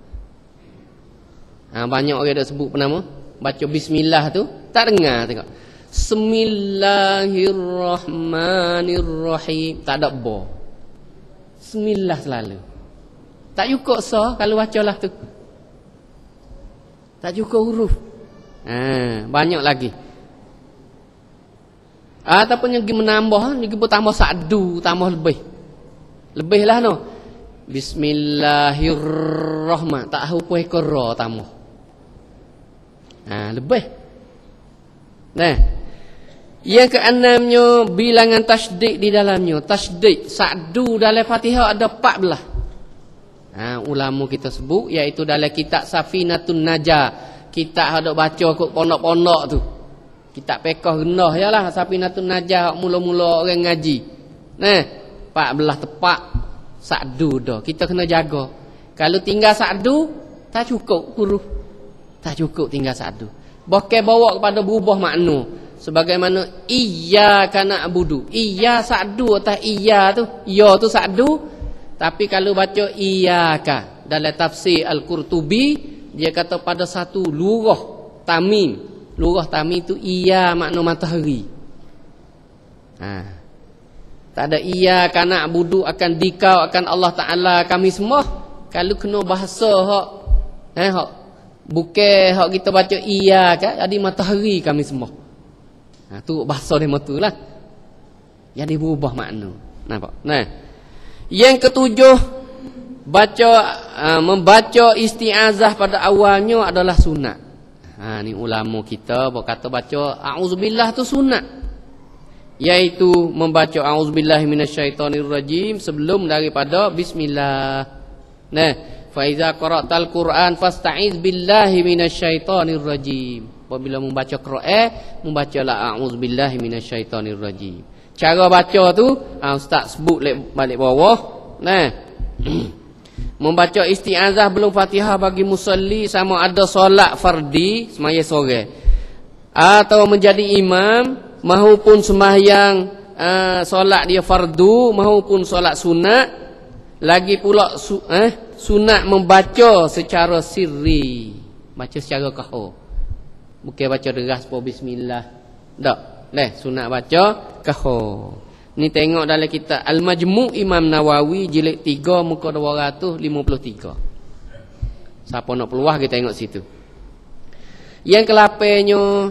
Banyak orang dah sebut penama baca bismillah tu tak dengar tengok. Bismillahirrahmanirrahim. Tak ada ba. Bismillah selalu. Tak cukup sa kalau bacalah tu. Tak cukup huruf. Banyak lagi. Ataupun yang menambah, yang tambah sadu, tambah lebih. Lebihlah no. Bismillahirrahmanirrahim. Tak tahu apa ra tambah. Lebih. Yang keenamnya bilangan tasydid di dalamnya. Tasydid sadu dalam Fatihah ada 14. Ulama kita sebut iaitu dalam kitab Safinatun Najah. Kitab hendak baca kat pondok-pondok tu. Kitab fiqh rendah yalah Safinatun Najah mula-mula orang ngaji. 14 tepat sadu dah. Kita kena jaga. Kalau tinggal sadu tak cukup huruf. Tak cukup tinggal sadu. Bahkan bawa kepada berubah makna. Sebagaimana iyyaka na'budu. Iya sadu atau iya tu. Ya tu sadu. Tapi kalau baca iyyaka dalam tafsir Al-Qurtubi, dia kata pada satu lurah tamim. Lurah tamim tu iya makna matahari. Tak ada iyyaka na'budu akan dikau akan Allah Ta'ala kami semua. Kalau kena bahasa hak bukan hak kita baca iyyaka jadi matahari kami semua. Tu bahasa dia betul lah. Jadi berubah makna. Nampak? Yang ketujuh baca membaca isti'azah pada awalnya adalah sunat. Ni ulama kita berkata baca a'udzubillah tu sunat, iaitu membaca a'udzubillahi minasyaitonirrajim sebelum daripada bismillah. Nah, fa iza qara'tal Qur'an fasta'iz billahi minasyaitonirrajim. Apabila membaca Quran, membacalah a'udzubillahi minasyaitonirrajim. Cara baca tu ustaz sebut balik bawah. Nah. Membaca isti'azah belum Fatihah bagi musalli sama ada solat fardi semaya sore atau menjadi imam maupun sembahyang solat dia fardu maupun solat sunat. Lagi pula sunat membaca secara sirri, baca secara kahor, bukan baca deras po bismillah. Tak, sunat baca kahor. Ni tengok dalam kitab Al-Majmu' Imam Nawawi jilid 3 muka 253. Siapa nak peluah kita tengok situ. Yang kelapanya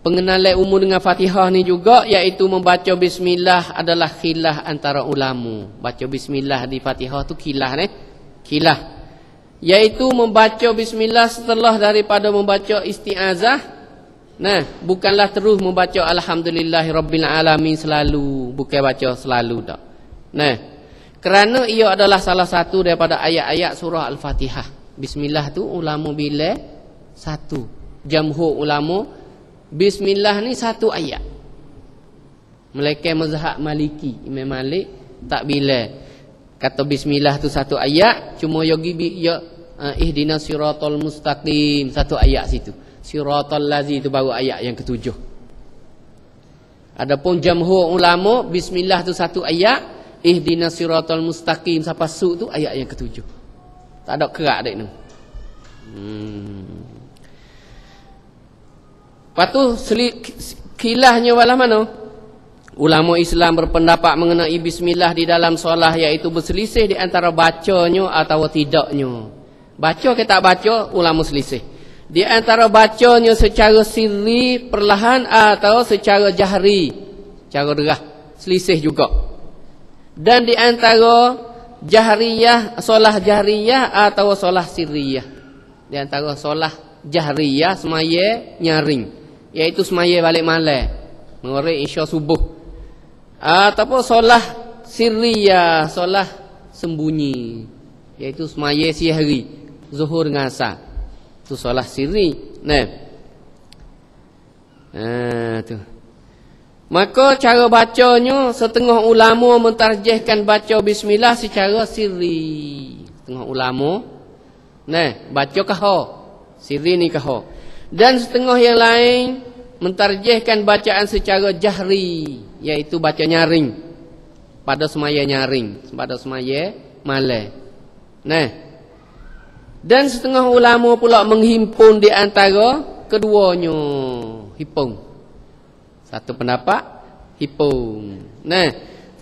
pengenalan umum dengan Fatihah ni juga, iaitu membaca bismillah adalah khilaf antara ulama. Baca bismillah di Fatihah tu khilaf khilaf. Iaitu membaca bismillah setelah daripada membaca isti'azah. Nah, bukanlah terus membaca alhamdulillahirabbil alamin selalu, bukan baca selalu tak. Nah, kerana ia adalah salah satu daripada ayat-ayat surah Al-Fatihah. Bismillah tu ulama bila satu. Jamhur ulama bismillah ni satu ayat. Melainkan mazhab Maliki, Imam Malik tak bila kata bismillah tu satu ayat, cuma yogi ihdinas siratal mustaqim satu ayat situ. Siratal lazi itu baru ayat yang ketujuh. Adapun jamhur ulama bismillah tu satu ayat, ihdinas siratal mustaqim sampai su tu ayat yang ketujuh. Tak ada kerak dek ni. Patu khilafnya walah mana? Ulama Islam berpendapat mengenai bismillah di dalam solat, iaitu berselisih di antara bacanya atau tidaknya. Baca ke tak baca, ulama selisih. Di antara bacanya secara sirri perlahan atau secara jahri, cara derah, selisih juga. Dan di antara jahriyah, solah jahriyah atau solah sirriyah. Di antara solah jahriyah semaya nyaring, iaitu semaya balik malam, mengorak isya subuh. Ataupun solah sirriyah, solah sembunyi, iaitu semaya siang, zuhur dengan asar. Tu solat sirri. Tu. Maka cara bacanya setengah ulama mentarjihkan baca bismillah secara sirri. Setengah ulama baca kahar, sirri ni kahar. Dan setengah yang lain mentarjihkan bacaan secara jahri, iaitu baca nyaring pada semaya nyaring, pada semaya malam. Dan setengah ulama pula menghimpun di antara keduanya. Himpun. Satu pendapat himpun.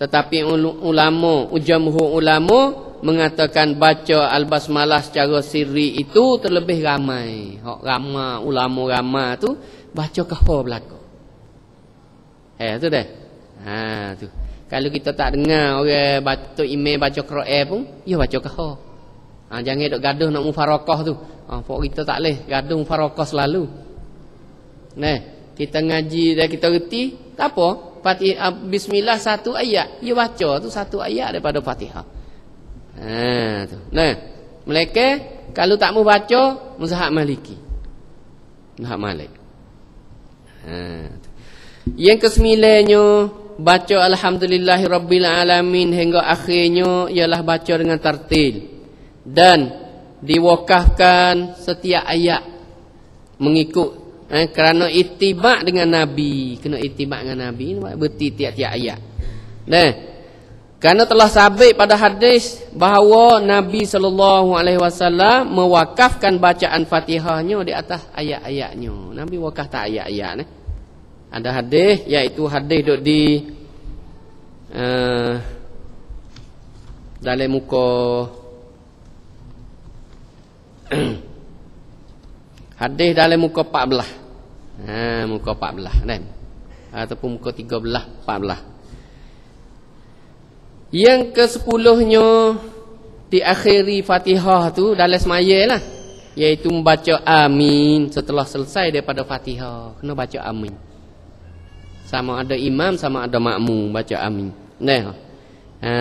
Tetapi jamhur ulama mengatakan baca al-basmalah secara sirri itu terlebih ramai. Hak ramai ulama ramai tu baca kahar belaka. Tu dah. Tu. Kalau kita tak dengar orang baca imam baca Quran pun, dia baca kahar. Jangan duk gaduh nak mufarakah tu. Pok kita tak leh gaduh mufarakah selalu. Kita ngaji dan kita reti, tak apa. Fatihah bismillah satu ayat, dia baca tu satu ayat daripada Fatihah. Tu. Mereka kalau tak mau baca mazhab Maliki. Mazhab Malik. Yang kesembilannya baca alhamdulillahirabbil alamin hingga akhirnya ialah baca dengan tartil. Dan diwakafkan setiap ayat mengikut kerana ittiba' dengan Nabi. Kena ittiba' dengan Nabi, berti tiap-tiap ayat. Kerana telah sabit pada hadis bahawa Nabi SAW mewakafkan bacaan Fatihahnya di atas ayat-ayatnya. Nabi wakaf tak ayat-ayat. Ada hadis, iaitu hadis duduk di dalam muka hadis dalam muka 14. Muka 14 kan. Ataupun muka 13, 14. Yang ke-10-nya diakhiri Fatihah tu dalam semaya lah, iaitu membaca amin setelah selesai daripada Fatihah. Kena baca amin. Sama ada imam, sama ada makmum baca amin. Nah,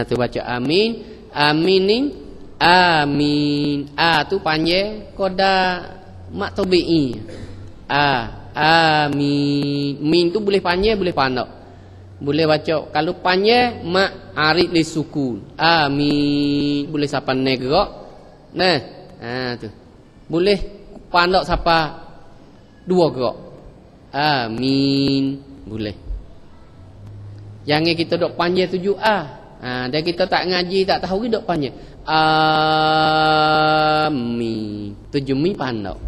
tu baca amin. Amin ni, amin. Tu panjang koda mak tabi'i. Amin. Min tu boleh panjang, boleh pandai. Boleh baca kalau panjang mak arid li sukun. Amin. Boleh siapa negak. Nah, tu. Boleh pandai siapa dua gerak. Amin. Boleh. Jangan kita dok panjang 7A. Dan kita tak ngaji, tak tahu kita dok panjang. Amin. 7 mi pandai.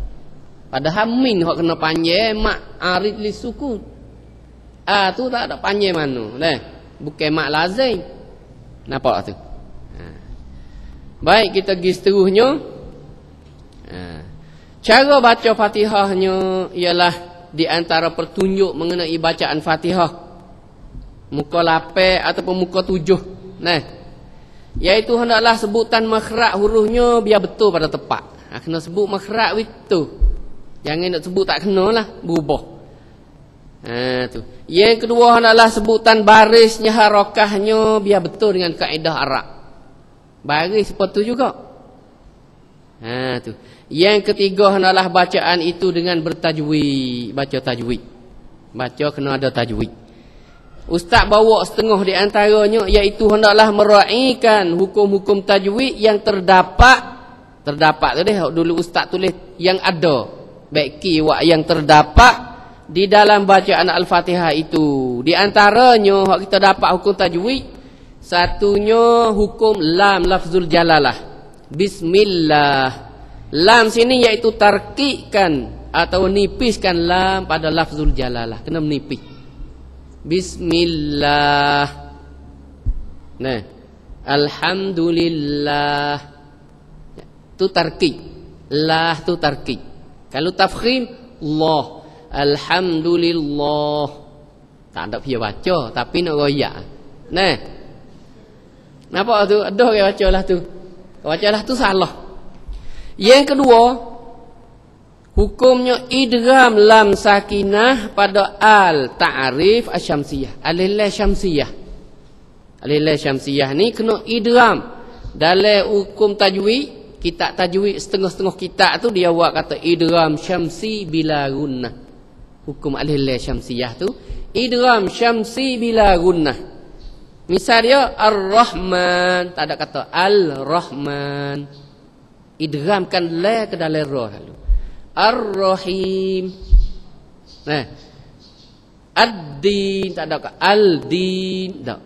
Padahal min hok kena panjang mak arid li sukun. Tu tak ada panjang mana. Bukan mak lazim. Nampak tu? Baik, kita pergi seterusnya. Cara baca Fatihahnya ialah di antara petunjuk mengenai bacaan Fatihah. Muka 8 ataupun muka 7. Iaitu hendaklah sebutan makhraj hurufnya biar betul pada tepat. Kena sebut makhraj itu. Jangan nak sebut tak kena lah, berubah. Tu. Yang kedua adalah sebutan barisnya, harakahnya biar betul dengan kaedah Arab. Baris seperti itu juga. Tu. Yang ketiga adalah bacaan itu dengan bertajwid, baca tajwid. Baca kena ada tajwid. Ustaz bawa setengah di antaranya, iaitu hendaklah meraihkan hukum-hukum tajwid yang terdapat tu dulu ustaz tulis yang ada. Baik kiwak yang terdapat di dalam bacaan Al-Fatihah itu. Di antaranya hak kita dapat hukum tajwid, satunya hukum lam lafzul jalalah. Bismillah. Lam sini iaitu tarqiqkan atau nipiskan lam pada lafzul jalalah. Kena menipis. Bismillah. Alhamdulillah. Tu tarqiq. Lah tu tarqiq. Kalau tafkhim Allah. Alhamdulillah. Tak ada dia baca, tapi nak royak. Nampak tu? Ada orang baca lah tu. Baca lah tu salah. Yang kedua, hukumnya idgham lam sakinah pada al ta'rif asyamsiyah. Alillah syamsiyah. Alillah syamsiyah ni kena idgham. Dalam hukum tajwid, kitab tajwid setengah-setengah kitab tu dia buat kata idgham syamsi bila gunnah. Hukum alillah syamsiyah tu idgham syamsi bila gunnah. Misal dia Ar-Rahman, tak ada kata Al-Rahman. Idghamkan la ke dalam ra lalu. Ar-Rahim. Ad-Din, tak ada kata Al-Din, tak.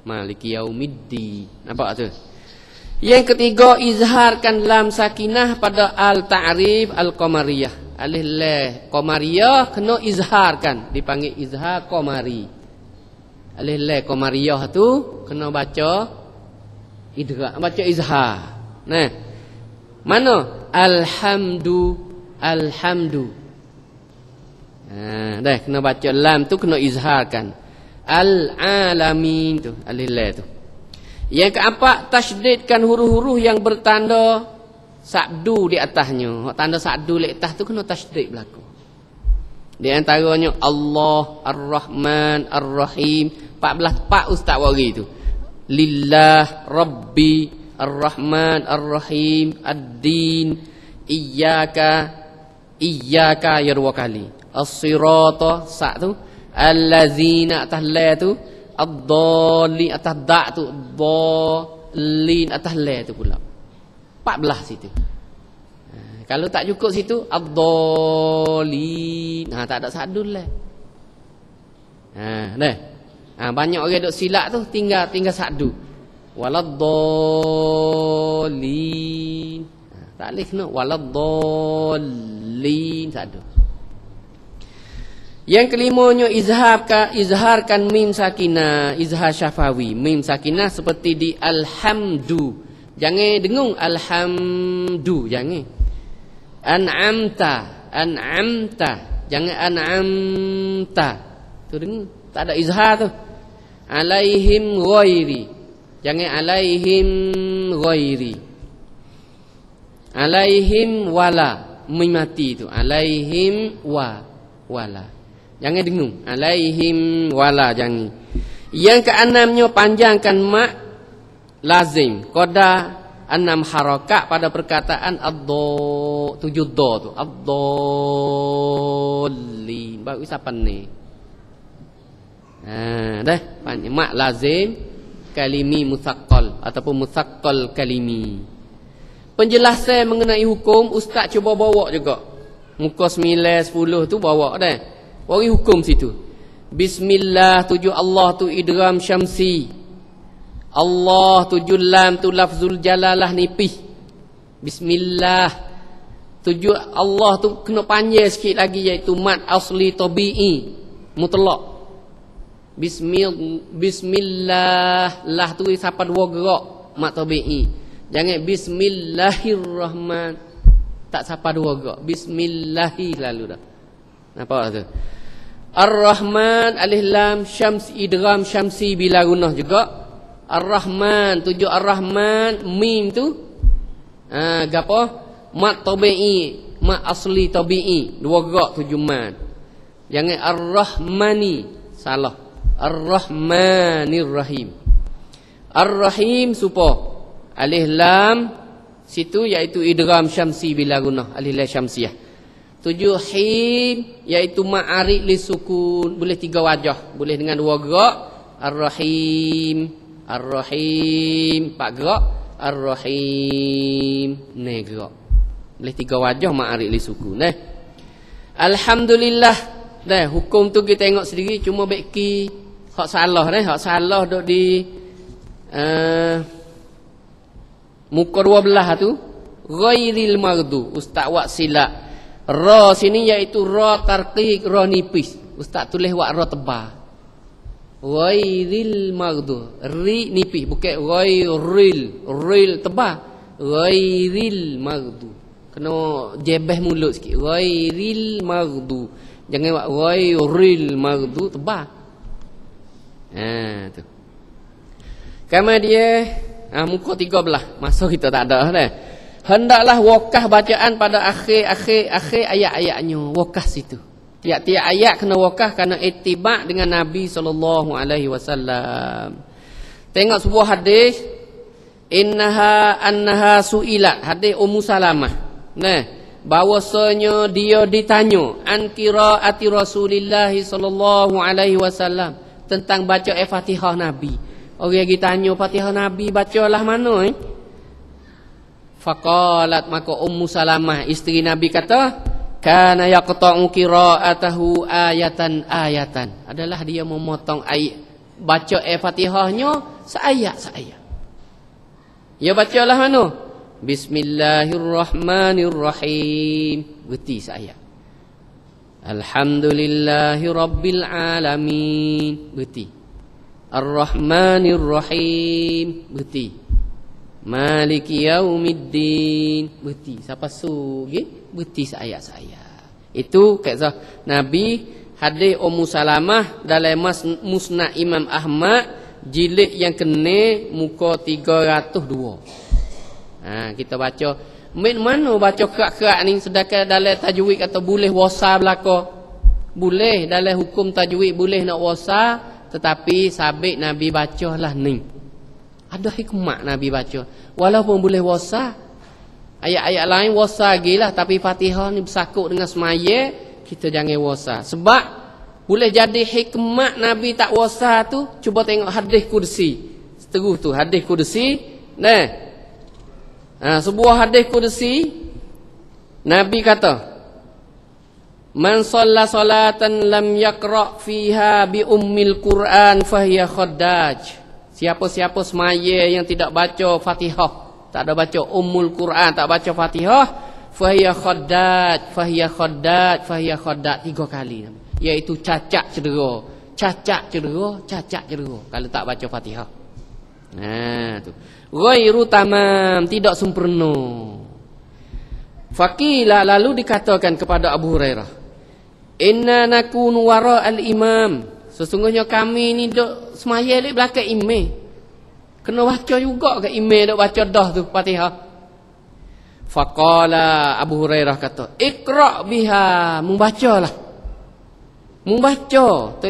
Maliki Yaumiddin. Nampak tu? Yang ketiga, izharkan lam sakinah pada al-ta'rif al-qamariyah. Alif lam qamariyah kena izharkan, dipanggil izhar qamari. Alif lam qamariyah tu kena baca idgham, baca izhar. Mana? Alhamdu. Dah kena baca lam tu kena izharkan. Al-alamin tu, alif lam tu. Yang keempat, tasydidkan huruf-huruf yang bertanda sabdu di atasnya. Tanda sabdu di atas tu kena tasydid berlaku. Di antaranya Allah, Ar-Rahman, Ar-Rahim. 14 pak ustaz wari tu. Lillah, Rabbi, Ar-Rahman, Ar-Rahim, Ad-Din, Iyyaka ya dua kali. As-sirata sa tu, allazina atas la tu, ad-dallin atas da tu, dallin atas la tu pula. 14 situ. Kalau tak cukup situ ad-dallin, tak ada sadul lah. Banyak orang duk silap tu tinggal sadu. Waladdallin. Tak boleh kena waladdallin sadu. Yang kelimanya izharkan mim sakinah, izhar syafawi. Mim sakinah seperti di alhamdu. Jangan dengung alhamdu, jangan. An'amta. Jangan an'amta. Tu dengung, tak ada izhar tu. Alaihim ghairi. Jangan alaihim ghairi. Alaihim wala. Mimati itu. Alaihim wala. Jangan dengung. Alaihim wala. Jangan. Yang keenamnya panjangkan mak lazim. Qada 6 harakat pada perkataan ad-do. 7 do tu. Ad-dolin. Baru siapa ni? Dah. Mak lazim. Kalimi musaqqal. Ataupun musaqqal kalimi. Penjelasan mengenai hukum. Ustaz cuba bawa juga. Muka 9, 10 tu bawa dah. Bagi hukum situ. Bismillah 7 Allah tu idgham syamsi. Allah 7 lam tu lafzul jalalah nipih. Bismillah 7 Allah tu kena panjang sikit lagi, iaitu mat asli tabi'i mutlak. Bismillah lah tu siapa 2 gerak mat tabi'i. Jangan bismillahirrahman tak siapa 2 gerak. Bismillahi lalu dah. Nampak tu? Ar-Rahman alif lam syams idgham syamsi bila gunah juga. Ar-Rahman 7 Ar-Rahman mim tu gapo mat tabi'i, mat asli tabi'i 2 gerak 7 mat. Jangan Ar-Rahmani, salah. Ar-Rahmanir Rahim. Ar-Rahim supo alif lam situ iaitu idgham syamsi bila gunah alif lam syamsiyah. 7 him iaitu ma'arid li sukun, boleh 3 wajah, boleh dengan 2 gerak. Ar-Rahim Ar-Rahim 4 gerak. Ar-Rahim 9 gerak. Boleh 3 wajah ma'arid li sukun. Alhamdulillah. Dah hukum tu kita tengok sendiri, cuma beki hak salah dah. Hak salah duk di muka 12 tu. Ghairil maghdu. Ustaz buat silap. Ra sini iaitu ra tarqiq, ra nipis. Ustaz tulis buat ra tebal. Ghairil maghdu. Ri nipis, bukan ghairil tebal. Ghairil maghdu. Kena jebeh mulut sikit. Ghairil maghdu. Jangan buat ghairil maghdu tebal. Tu. Kemudian muka 13. Masa kita tak ada dah. Hendaklah wakah bacaan pada akhir ayat-ayatnya. Wakah situ. Tiap-tiap ayat kena wakah kerana ittiba' dengan Nabi SAW. Tengok sebuah hadis. Annaha su'ilat. Hadis Ummu Salamah. Bahawasanya dia ditanya an qiraati Rasulillah SAW tentang baca Fatihah Nabi. Orang yang tanya Fatihah Nabi bacalah mana Faqalat, maka Ummu Salamah isteri Nabi kata, kana yaqta'u qira'atahu ayatan. Adalah dia memotong ayat baca Fatihahnya seayat. Ya bacalah mana? Bismillahirrahmanirrahim. Berhenti seayat. Alhamdulillahi rabbil alamin. Berhenti. Ar-Rahmanir-Rahim. Berhenti. Maliki yaumiddin. Berhenti. Siapa sugi? Berhenti seayat-ayat. Itu kisah Nabi. Hadis Ummu Salamah dalam Musnad Imam Ahmad jilid yang kena muka 302. Kita baca. Mana baca kerak-kerak ni, sedangkan dalam tajwid kata boleh wasa belaka. Boleh dalam hukum tajwid boleh nak wasa, tetapi sabit Nabi bacalah ni. Ada hikmat Nabi baca. Walaupun boleh wasa, ayat-ayat lain wasa gilah, tapi Fatihah ni bersakut dengan semaya, kita jangan wasa. Sebab boleh jadi hikmat Nabi tak wasa tu. Cuba tengok hadis kursi. Seterus tu hadis kursi. Sebuah hadis kursi, Nabi kata, man shalla salatan lam yaqra fiha bi ummil Quran fahiya khaddaj. Siapa-siapa semaya yang tidak baca Fatihah, tak ada baca Ummul Quran, tak baca Fatihah, fahiya khaddaj 3 kali. Iaitu cacat cedera kalau tak baca Fatihah. Tu. Ghairu tamam, tidak sempurna. Faqila, lalu dikatakan kepada Abu Hurairah, inna nakunu wara al-imam. Sesungguhnya kami ni duk semaya di belakang imam. Kena baca juga ke email dok baca dah tu Fatihah. Faqala Abu Hurairah kata, "Iqra' biha." Membacalah. Membaca.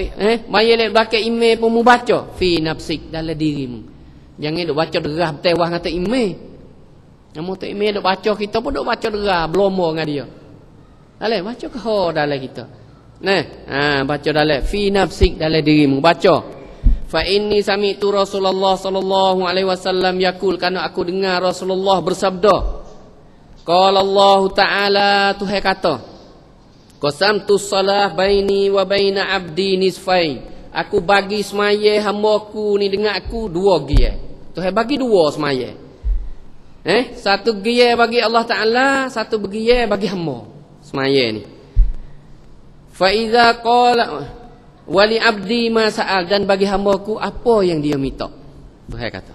Maya lek belakang email pun membaca fi nafsik dalam dirimu. Jangan dok baca derah tewah kata email. Namun tu email dok baca kita pun dok baca derah belomo dengan dia. Dale baca ke dalam kita. Baca dalam fi nafsik dalam dirimu baca. Fa inni sami'tu Rasulullah sallallahu alaihi wasallam yaqul, karena aku dengar Rasulullah bersabda. Qala Allah Ta'ala, Tuhan kata, qasamtu salah baini wa baina abdi nisfain. Aku bagi semaya hamba-Ku ni dengan aku dua gie. Tuhan bagi dua semaya. Satu gie bagi Allah Ta'ala, satu gie bagi hamba. Semaya ni. Fa iza qala wali abdi ma sa'al, dan bagi hamba-Ku apa yang dia minta. Tuhan kata,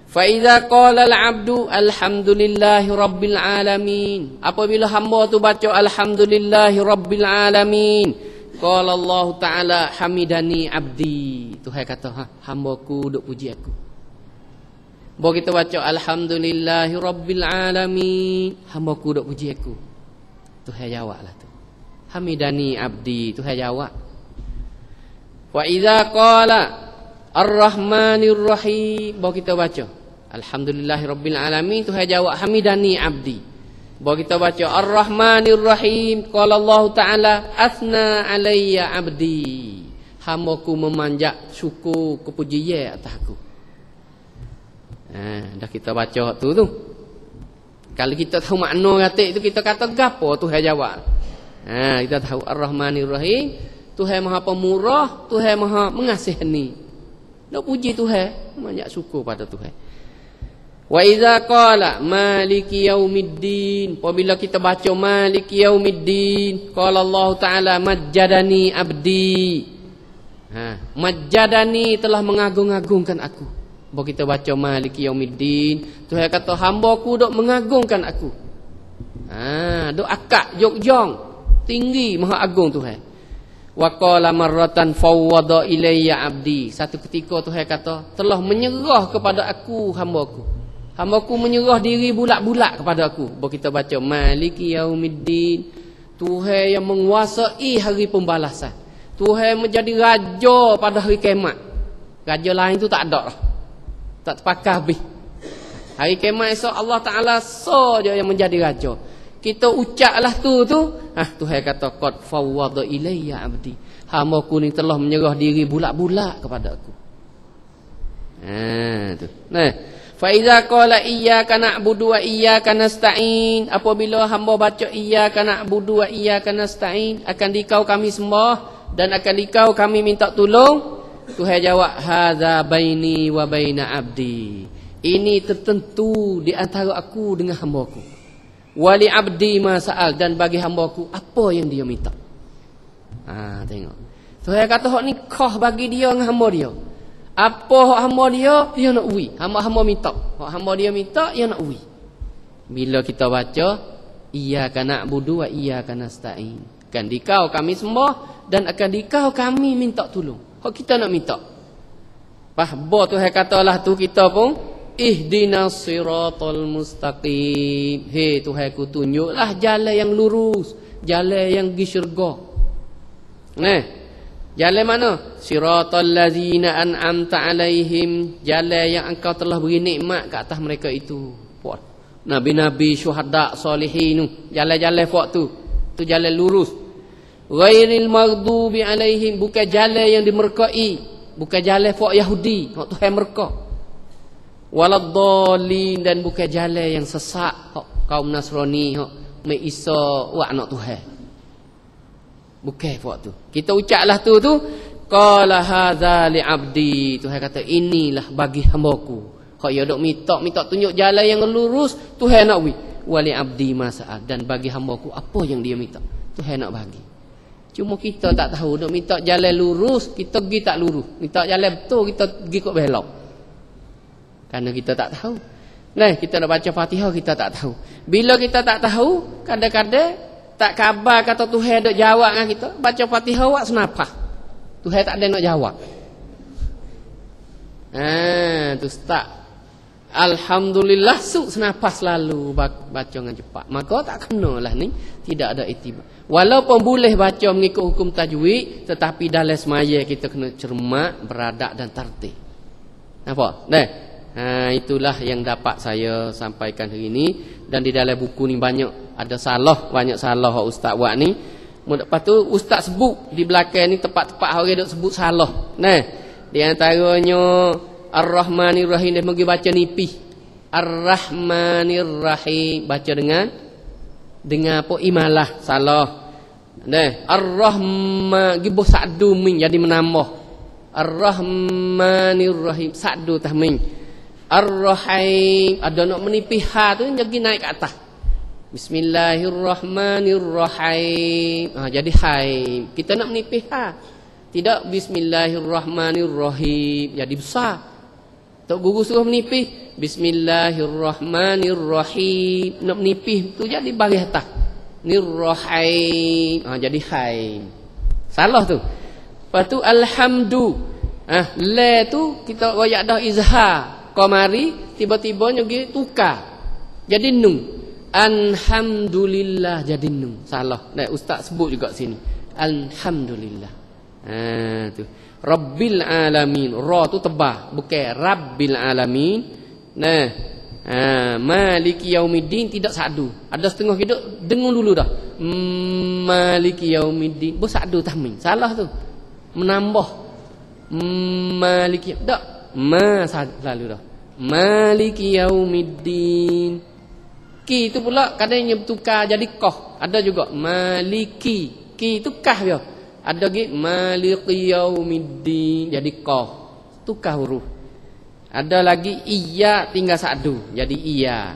fa iza qala al-'abdu alhamdulillahi rabbil alamin. Apabila hamba tu baca alhamdulillahi rabbil alamin, qala Allah Ta'ala hamidani abdi. Tuhan kata, hamba-Ku duk puji aku. Baru kita baca alhamdulillahi rabbil alamin, hamba-Ku duk puji aku. Tuhan jawablah tu, hamidani abdi. Tuhan jawab. Wa idza qala ar-rahmanir rahim, baru kita baca alhamdulillahirabbil alamin, Tuhan jawab hamidani abdi. Baru kita baca ar-rahmanir rahim, qala Allah Ta'ala asna alayya abdi. Hamba-Ku memanjat syukur kepujian atas aku. Dah kita baca tu. Kalau kita tahu makna kata itu, kita kata gapo Tuhan jawab. Kita tahu ar-rahmanir rahim, Tuhan Maha Pemurah, Tuhan Maha Mengasihani. Nak puji Tuhan, banyak syukur pada Tuhan. Wa idza qala maliki yaumiddin, apabila kita baca maliki yaumiddin, qala Allah Ta'ala majjadani abdi. Majjadani telah mengagung-agungkan aku. Baru kita baca maliki yaumiddin, Tuhan kata hamba-Ku dok mengagungkan aku. Dok akak jog-jong, tinggi maha agung Tuhan. Wa qala marratan fawwada ilayya abdi. Satu ketika Tuhan kata telah menyerah kepada aku hamba-Ku. Hamba-Ku menyerah diri bulat-bulat kepada aku. Baru kita baca maliki yaumiddin, Tuhan yang menguasai hari pembalasan. Tuhan menjadi raja pada hari kiamat. Raja lain tu tak ada lah, tak terpakai habis. Hari kiamat esok Allah Ta'ala saja yang menjadi raja. Kita ucaplah tu. Tuhan kata qad fawwada ilayya abdi. Hamba-Ku ni telah menyerah diri bulat-bulat kepada aku. Tu. Fa iza qala iyyaka na'budu wa iyyaka nasta'in, apabila hamba baca iyyaka na'budu wa iyyaka nasta'in, akan dikau kami sembah dan akan dikau kami minta tolong, Tuhan jawab hadza baini wa baina abdi. Ini tertentu di antara aku dengan hamba-Ku. Wali abdi ma sa'al, dan bagi hamba-Ku apa yang dia minta. Tengok. Tuhan kata hak ni kah bagi dia dengan hamba dia. Apa hak hamba dia nak uwi. Hamba minta. Hak hamba dia minta, dia nak uwi. Bila kita baca iyyaka na'budu wa iyyaka nasta'in, akan dikau kami sembah dan akan dikau kami minta tolong. Hak kita nak minta. Bah Tuhan katalah tu kita pun ihdinas siratal mustaqim. Tuhanku tunjuklah jalan yang lurus, jalan yang pergi syurga. Jalan mana? Siratal ladzina an'amta alaihim, jalan yang Engkau telah beri nikmat ke atas mereka itu. Nabi-nabi, syuhada, salihin, jalan-jalan fak tu. Tu jalan lurus. Ghairil maghdubi alaihim, bukan jalan yang dimerkai, bukan jalan fak Yahudi, hak Tuhan merka. Waladdallin, dan bukan jalan yang sesat kaum Nasrani hak mai Isa wa anak Tuhan. Bukan waktu kita ucaplah tu qala hadza li abdi. Tuhan kata inilah bagi hamba-Ku. Hak ya dok minta tunjuk jalan yang lurus, Tuhan nak wi. Wali abdi masa'al, dan bagi hamba-Ku apa yang dia minta, Tuhan nak bagi. Cuma kita tak tahu, dok minta jalan lurus, kita pergi tak lurus. Minta jalan betul, kita pergi kok belok. Karena kita tak tahu. Kita nak baca Fatihah, kita tak tahu. Bila kita tak tahu, kadang-kadang tak khabar kata Tuhan nak jawab dengan kita. Baca Fatihah awak senapah, Tuhan tak ada nak jawab. Tu start Alhamdulillah senapas lalu baca dengan cepat. Maka tak kenalah ni, tidak ada itibar. Walaupun boleh baca mengikut hukum tajwid, tetapi dalam semaya kita kena cermat, beradab dan tertib. Nampak? Itulah yang dapat saya sampaikan hari ini. Dan di dalam buku ni banyak banyak salah ustaz buat ni. Lepas tu ustaz sebut di belakang ni tempat-tempat orang duk sebut salah. Di antaranya Ar-Rahmanir-Rahim, dia pergi baca nipih. Ar-Rahmanir-Rahim baca dengan apa? Imalah, salah. Ar-Rahman gibuh sa'du min jadi menambah. Ar-Rahmanir-Rahim sa'du tahmin. Ar-Rahim ada nak menipih ha tu jadi naik ke atas. Bismillahirrahmanirrahim. Jadi haim. Kita nak menipih ha. Tidak Bismillahirrahmanirrahim jadi besar. Tok guru suruh menipih Bismillahirrahmanirrahim. Nak menipih tu jadi baris atas. Nirrahim. Jadi haim. Salah tu. Lepas tu alhamdu. La tu kita royak dah izhar. Qamari tiba-tiba nyugi tukar. Jadi nun. Alhamdulillah jadi nun. Salah. Ustaz sebut juga sini. Alhamdulillah. Tu. Rabbil alamin. Ra tu tebal, bukan Rabbil alamin. Maliki yaumiddin tidak sadu. Ada setengah kita dengung dulu dah. Maliki yaumiddin. Bo sadu tahmin. Salah tu. Menambah. Maliki tak. Selalu dah. Maliki yaumiddin. Ki itu pula kadangnya bertukar jadi qaf. Ada juga maliki. Ki itu kah dia. Ada lagi maliki yaumiddin jadi qaf. Tukar huruf. Ada lagi iya tinggal satu jadi iya.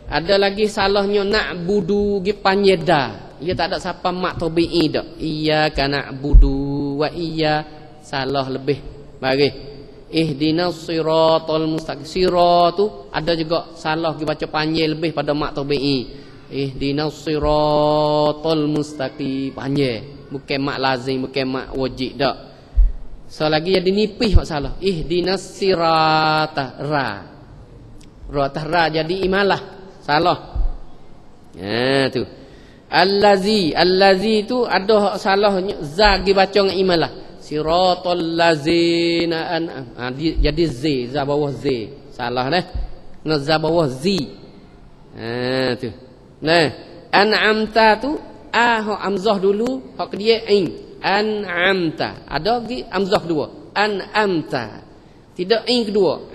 Ada lagi salahnya na'budu gi panyeda. Ia tak ada siapa mak tabi'i dak. Iya kana na'budu wa iya salah lebih bagi. Ihdinas siratal mustaqim. Siratu ada juga salah gi baca panjang lebih pada mak tabi'i. Ihdinas siratal mustaqim panjang. Bukan mak lazim, bukan mak wajib dak. So lagi jadi nipih masalah. Ihdinas sirata ra. Ra ra jadi imalah. Salah. Tu. Allazi tu ada salahnya za dibaca dengan imalah. Siratal lazina jadi z, za bawah z. Salah dah. Dengan za bawah z. Tu. An'amta tu hamzah dulu, hak dia ain. An'amta. Ada lagi hamzah dua. An'amta. Tidak ain kedua.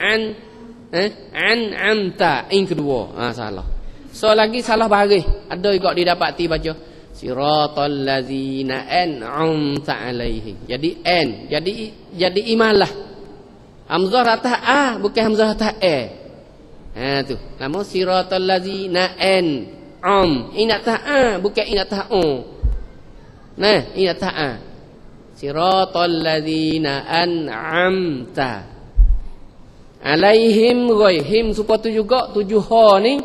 An'amta ain kedua. Salah. So lagi salah baris. Ada juga didapati baca siratal ladzina an'amta alaihim. Jadi n. Jadi imalah. Hamzah atas a bukan hamzah atas e. Tu. Nama siratal ladzina inat ta'a bukan inat ta'u. Inat ta'a. Siratal ladzina an'amta alaihim ghaihim supaya tu juga 7 ha ni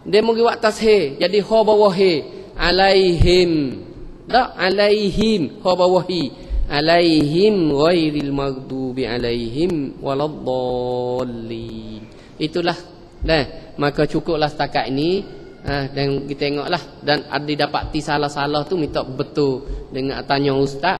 dia mesti buat atas he. Jadi ha bawah he. Alaihim. Tak alaihim ha bawah hi. Alaihim ghairil maghdubi alaihim waladdallin. Itulah maka cukuplah setakat ini. Dan kita tengoklah dan ada didapati salah-salah tu minta betul dengan tanya ustaz